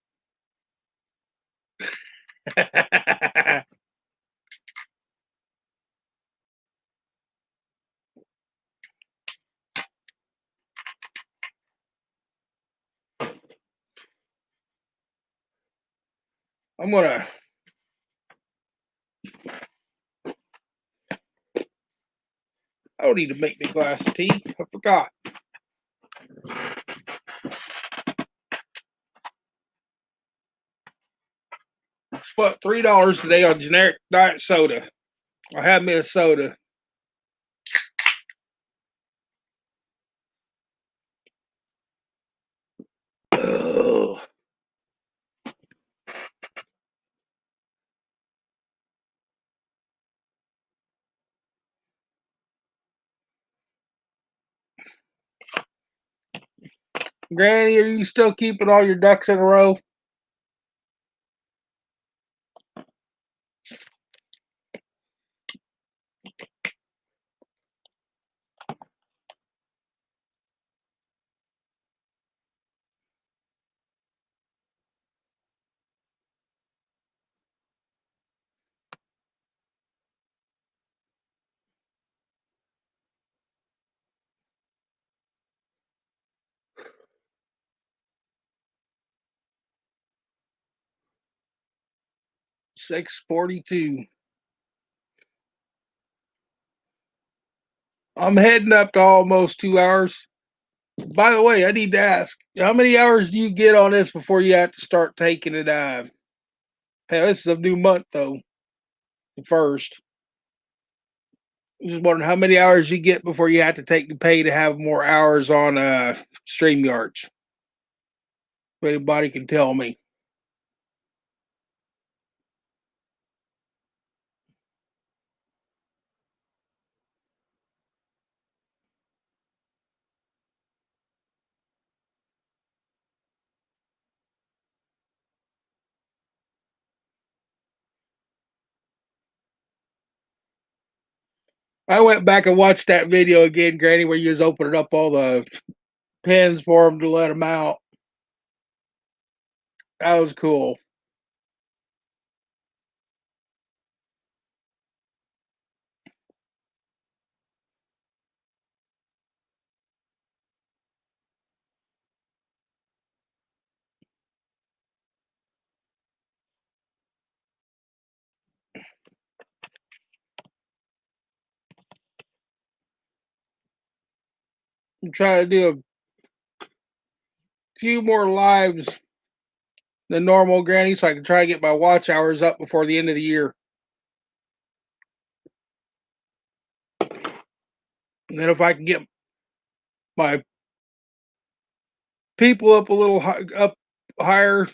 I'm gonna. I don't need to make me a glass of tea. I forgot. Spent $3 today on generic diet soda. I had me a soda. Ugh. Granny, are you still keeping all your ducks in a row? $6:42. I'm heading up to almost 2 hours. By the way, I need to ask, how many hours do you get on this before you have to start taking it? Hey, this is a new month though. The first. I'm just wondering how many hours you get before you have to take the pay to have more hours on StreamYards. If anybody can tell me. I went back and watched that video again, Granny, where you was opening up all the pens for them to let them out. That was cool. I'm trying to do a few more lives than normal, Granny, so I can try to get my watch hours up before the end of the year. And then if I can get my people up a little up higher,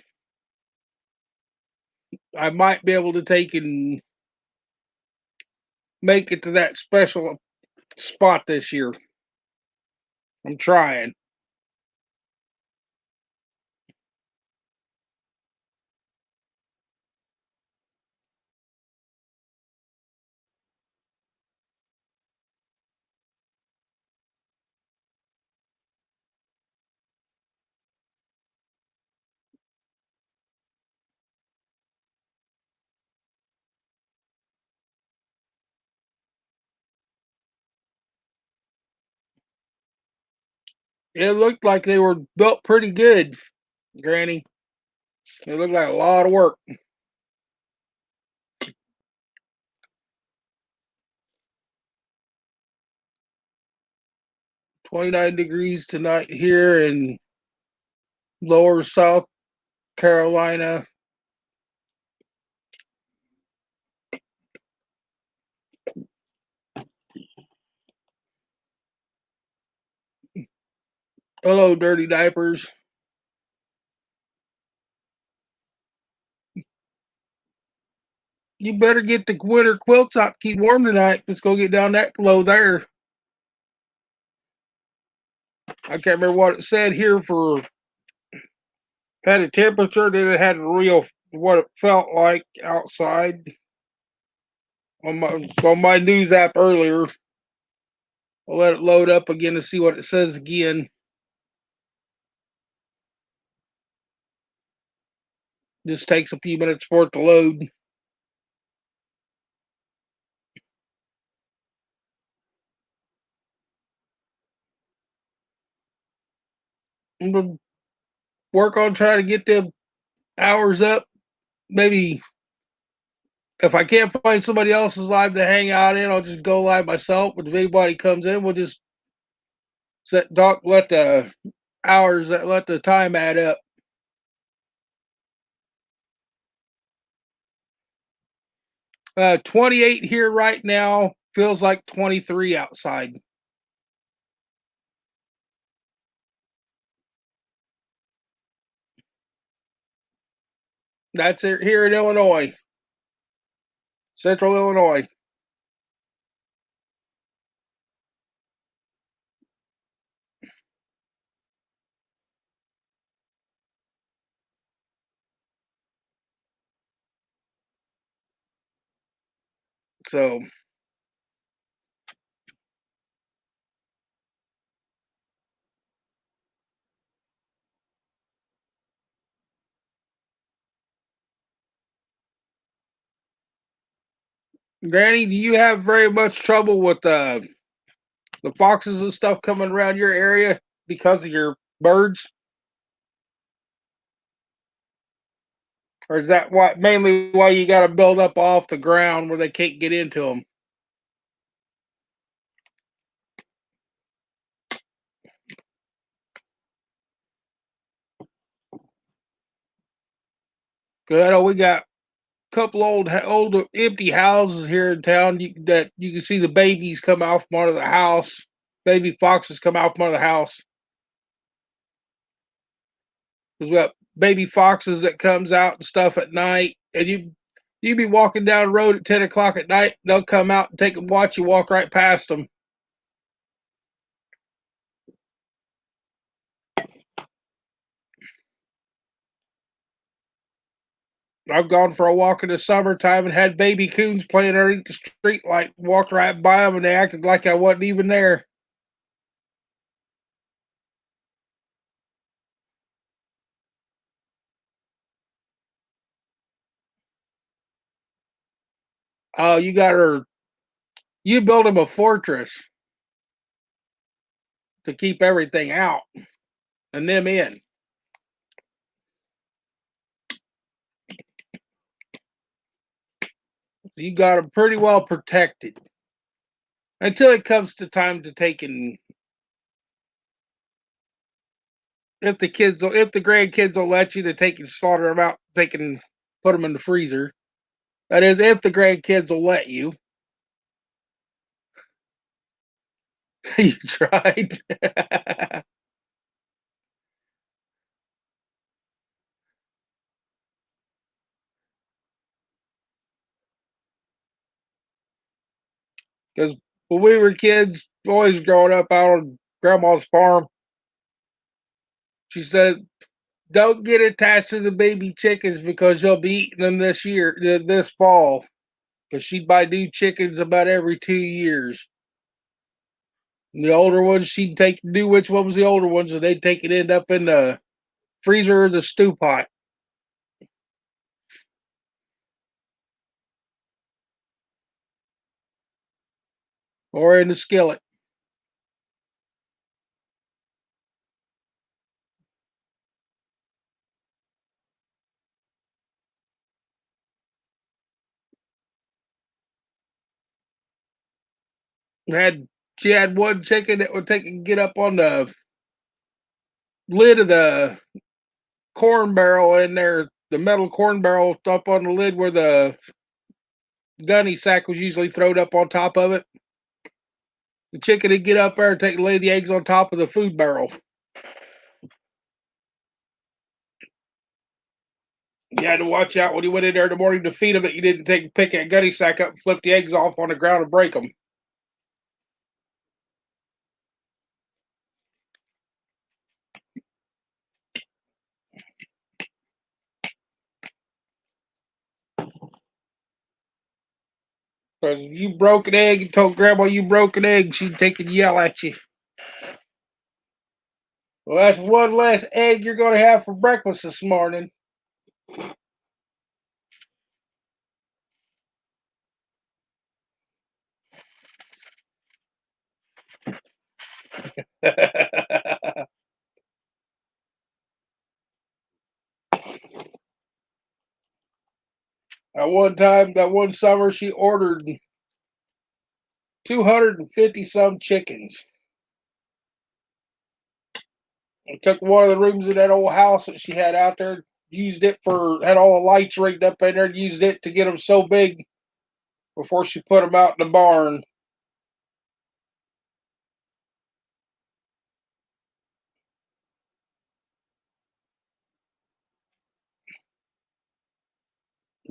I might be able to take and make it to that special spot this year. I'm trying. It looked like they were built pretty good, Granny. It looked like a lot of work. $29 tonight here in lower South Carolina. Hello, dirty diapers. You better get the winter quilts out to keep warm tonight. Let's go get down that low there. I can't remember what it said here for had a temperature, then it had a real what it felt like outside on my news app earlier. I'll let it load up again to see what it says again. Just takes a few minutes for it to load. I'm gonna work on trying to get them hours up. Maybe if I can't find somebody else's live to hang out in, I'll just go live myself. But if anybody comes in, we'll just let the hours, let the time add up. 28 here right now. Feels like 23 outside. That's it here in Illinois, Central Illinois. So Granny, do you have very much trouble with the foxes and stuff coming around your area because of your birds? Or is that what mainly why you got to build up off the ground where they can't get into them? Because I know we got a couple old empty houses here in town that you can see the babies come out from under the house. Baby foxes come out from under the house. There's got baby foxes that comes out and stuff at night, and you be walking down the road at 10 o'clock at night. They'll come out and take a watch you walk right past them. I've gone for a walk in the summertime and had baby coons playing underneath the street light. Walked right by them and they acted like I wasn't even there. Oh, you got her. You built them a fortress to keep everything out and them in. You got them pretty well protected until it comes to time to taking. If the grandkids will let you to take and slaughter them out, put them in the freezer. That is, if the grandkids will let you. You tried. Because when we were kids, boys growing up out on grandma's farm, she said, "Don't get attached to the baby chickens because you'll be eating them this fall." Because she'd buy new chickens about every 2 years. And the older ones, she'd knew which one was the older ones, and they'd take it end up in the freezer or the stew pot. Or in the skillet. She had one chicken that would take and get up on the lid of the corn barrel in there, the metal corn barrel up on the lid where the gunny sack was usually thrown up on top of it. The chicken would get up there and take and lay the eggs on top of the food barrel. You had to watch out when you went in there in the morning to feed them that you didn't pick that gunny sack up and flip the eggs off on the ground and break them. Because if you broke an egg and told Grandma you broke an egg, she'd take and yell at you. Well, that's one less egg you're going to have for breakfast this morning. At one time, that one summer, she ordered 250 some chickens. And took one of the rooms in that old house that she had out there, had all the lights rigged up in there, and used it to get them so big before she put them out in the barn.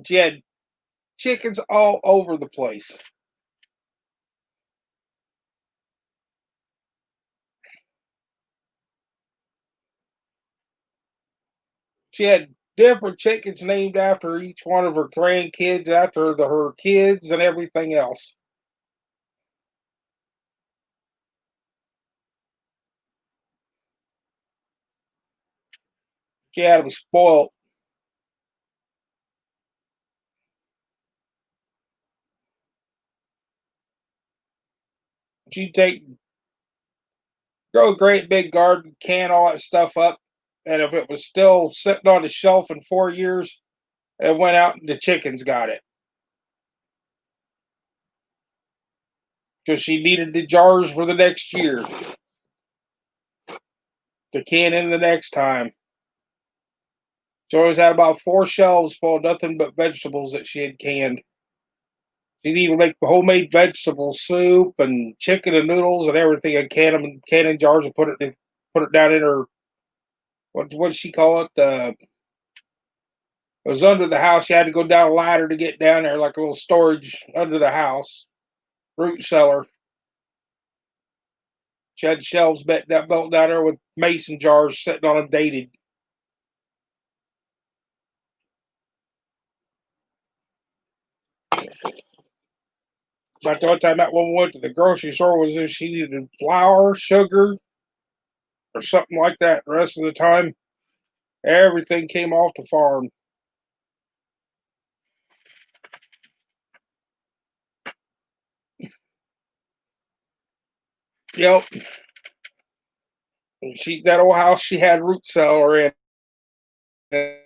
She had chickens all over the place. She had different chickens named after each one of her grandkids, after her kids, and everything else. She had them spoiled. She'd grow a great big garden, can all that stuff up, and if it was still sitting on the shelf in 4 years, it went out and the chickens got it. Because she needed the jars for the next year to can in the next time. She always had about 4 shelves full of nothing but vegetables that she had canned. She'd even make homemade vegetable soup and chicken and noodles and everything, and can in jars and put it down in her, what did she call it? It was under the house. You had to go down a ladder to get down there, like a little storage under the house, root cellar. She had shelves built down there with mason jars sitting on them, dated. About the one time that woman went to the grocery store was if she needed flour, sugar, or something like that. The rest of the time, everything came off the farm. Yep. That old house she had root cellar in.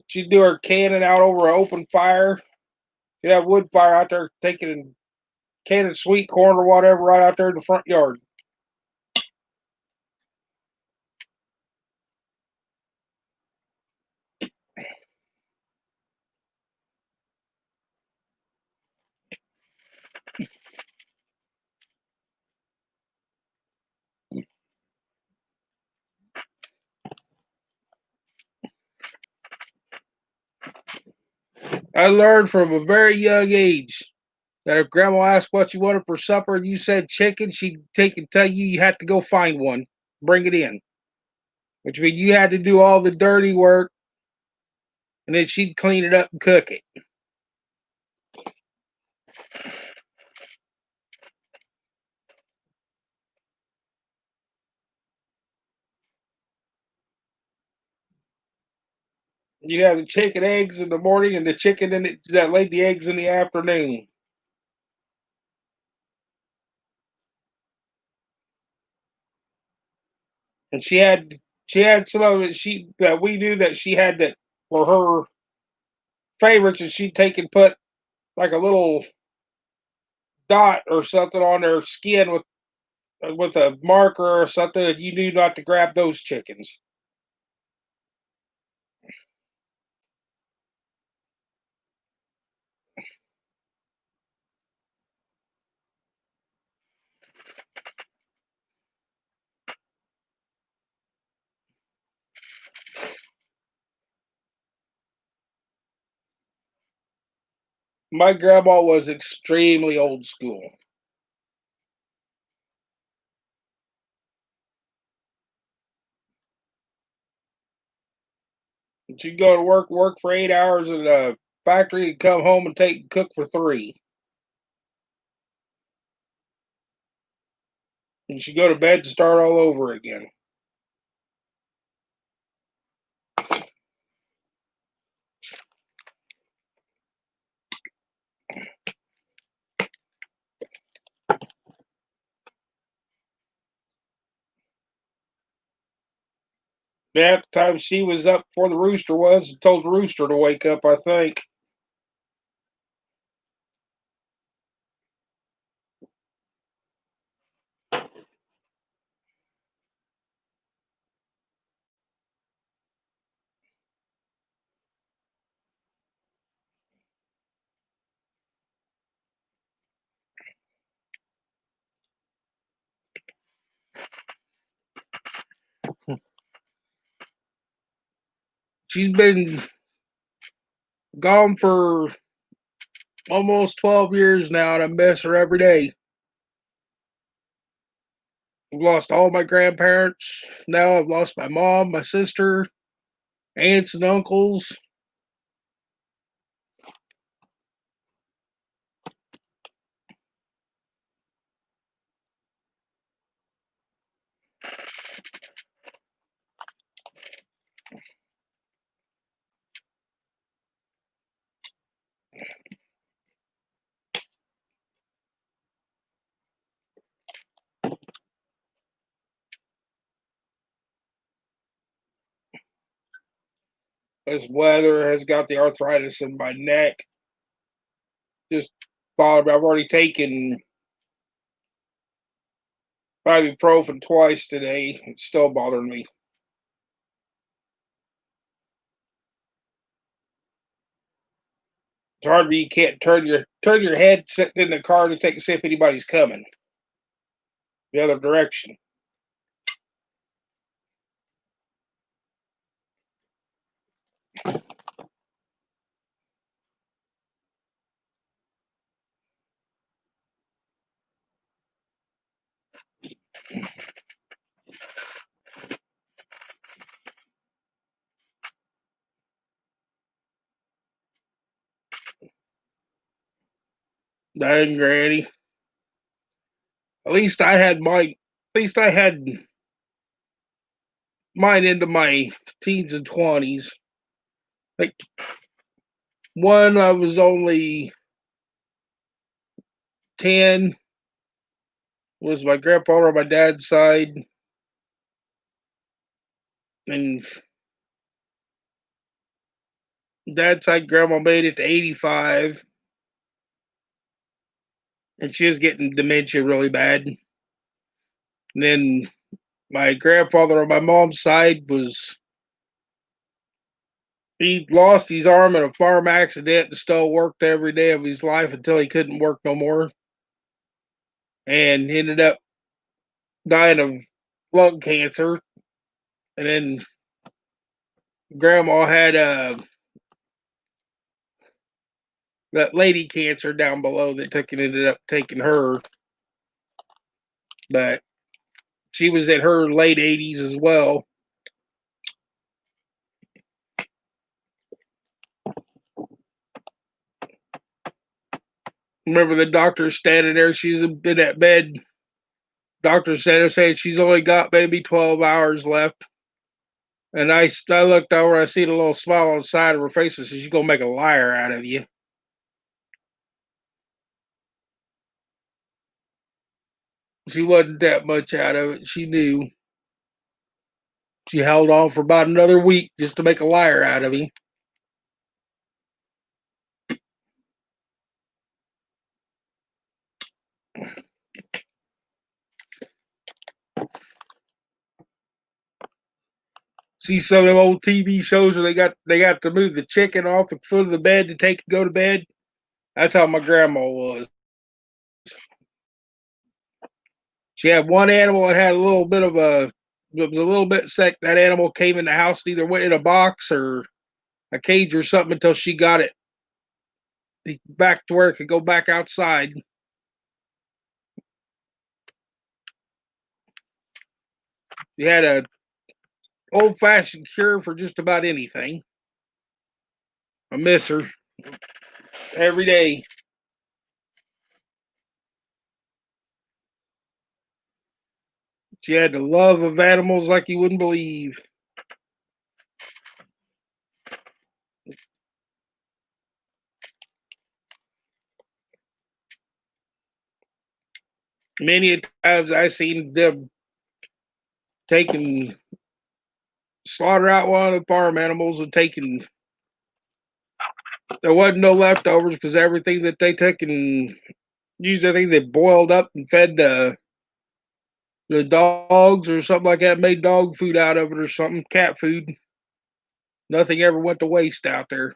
She'd do her canning out over an open fire. She'd have wood fire out there taking and canning sweet corn or whatever right out there in the front yard. I learned from a very young age that if Grandma asked what you wanted for supper and you said chicken, she'd take and tell you had to go find one, bring it in. Which means you had to do all the dirty work, and then she'd clean it up and cook it. You'd have the chicken eggs in the morning and the chicken that laid the eggs in the afternoon. And she had some of it that we knew that she had that were her favorites, and she'd take and put like a little dot or something on their skin with a marker or something, and you knew not to grab those chickens. My grandma was extremely old school. She'd go to work for 8 hours in a factory, and come home and cook for 3. And she'd go to bed to start all over again. Yeah, at the time she was up before the rooster was, and told the rooster to wake up, I think. She's been gone for almost 12 years now, and I miss her every day. I've lost all my grandparents. Now I've lost my mom, my sister, aunts and uncles. This weather has got the arthritis in my neck. Just thought I've already taken ibuprofen twice today. It's still bothering me. It's hard when you can't turn your head sitting in the car to take a see if anybody's coming the other direction. Dang, Granny. At least I had mine into my teens and 20s. Like one, I was only 10. Was my grandpa on my dad's side, and dad's side grandma made it to 85, and she was getting dementia really bad. And then my grandfather on my mom's side he lost his arm in a farm accident and still worked every day of his life until he couldn't work no more, and ended up dying of lung cancer. And then grandma had that lady cancer down below that ended up taking her, but she was in her late 80s as well. Remember the doctor standing there, she's in that bed. Doctor saying she's only got maybe 12 hours left. And I looked over, I seen a little smile on the side of her face and said, she's going to make a liar out of you. She wasn't that much out of it. She knew. She held on for about another week just to make a liar out of him. see some of them old TV shows where they got to move the chicken off the foot of the bed to go to bed. That's how my grandma was. She had one animal that had a little bit of a it was a little bit sick. That animal came in the house and either went in a box or a cage or something until she got it back to where it could go back outside. You had a old fashioned cure for just about anything. I miss her every day. She had the love of animals like you wouldn't believe. Many times I seen them taking slaughter out one of the farm animals and taking there wasn't no leftovers because everything that they took and used, I think they boiled up and fed the dogs or something like that, made dog food out of it or something, cat food. Nothing ever went to waste out there.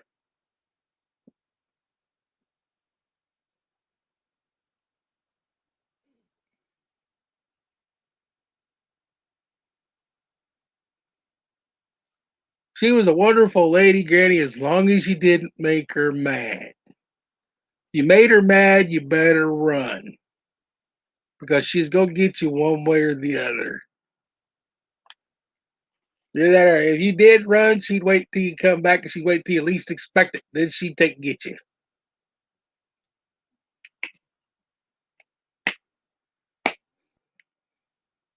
She was a wonderful lady, Granny, as long as you didn't make her mad. You made her mad, you better run. Because she's gonna get you one way or the other. Either that or if you did run, she'd wait till you come back and she'd wait till you least expect it. Then she'd take and get you.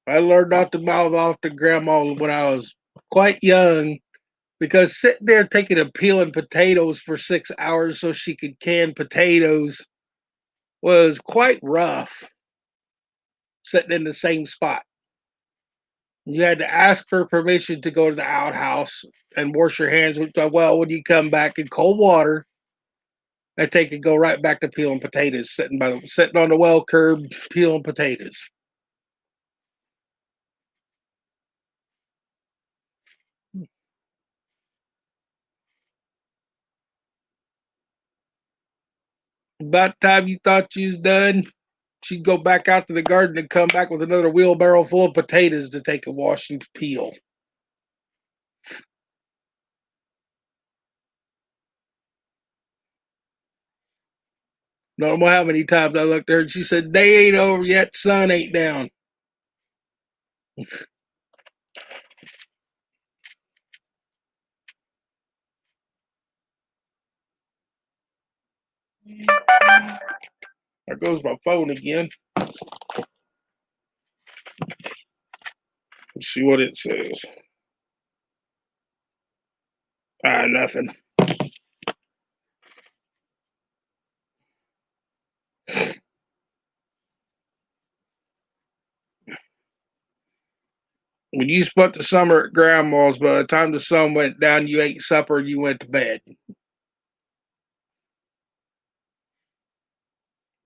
I learned not to mouth off to grandma when I was quite young because sitting there taking and peeling potatoes for 6 hours so she could can potatoes was quite rough, sitting in the same spot. You had to ask for permission to go to the outhouse and wash your hands with the well when you come back in cold water and take and go right back to peeling potatoes, sitting on the well curb peeling potatoes. About the time you thought you was done, she'd go back out to the garden and come back with another wheelbarrow full of potatoes to take a wash and peel. No matter how many times I looked at her and she said, "Day ain't over yet, sun ain't down." There goes my phone again. Let's see what it says. Nothing. When you spent the summer at grandma's, by the time the sun went down, you ate supper and you went to bed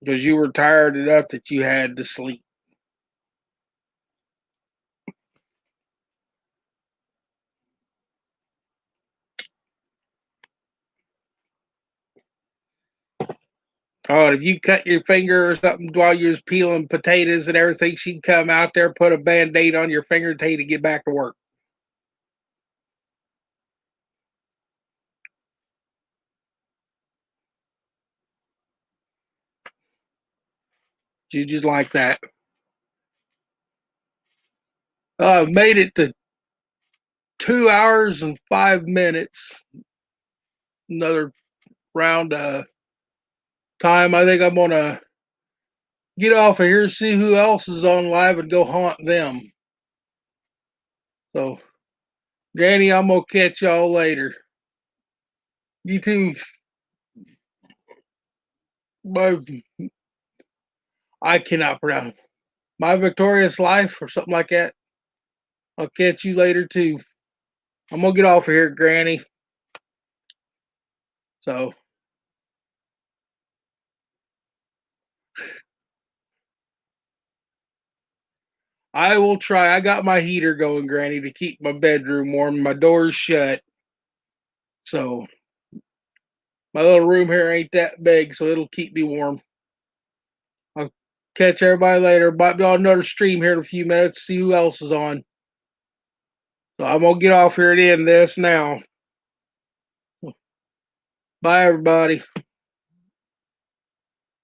because you were tired enough that you had to sleep. Oh, and if you cut your finger or something while you was peeling potatoes and everything, she'd come out there, put a Band-Aid on your finger, and tell you to get back to work. She's just like that. I've made it to 2 hours and 5 minutes. Another round of time. I think I'm gonna get off of here, see who else is on live, and go haunt them. So, Granny, I'm gonna catch y'all later. You too. My, I cannot pronounce my victorious life or something like that. I'll catch you later too. I'm gonna get off of here, Granny. So I will try. I got my heater going, Granny, to keep my bedroom warm. My door's shut. So my little room here ain't that big, so it'll keep me warm. I'll catch everybody later. Might be on another stream here in a few minutes, see who else is on. So I'm gonna get off here and end this now. Bye, everybody.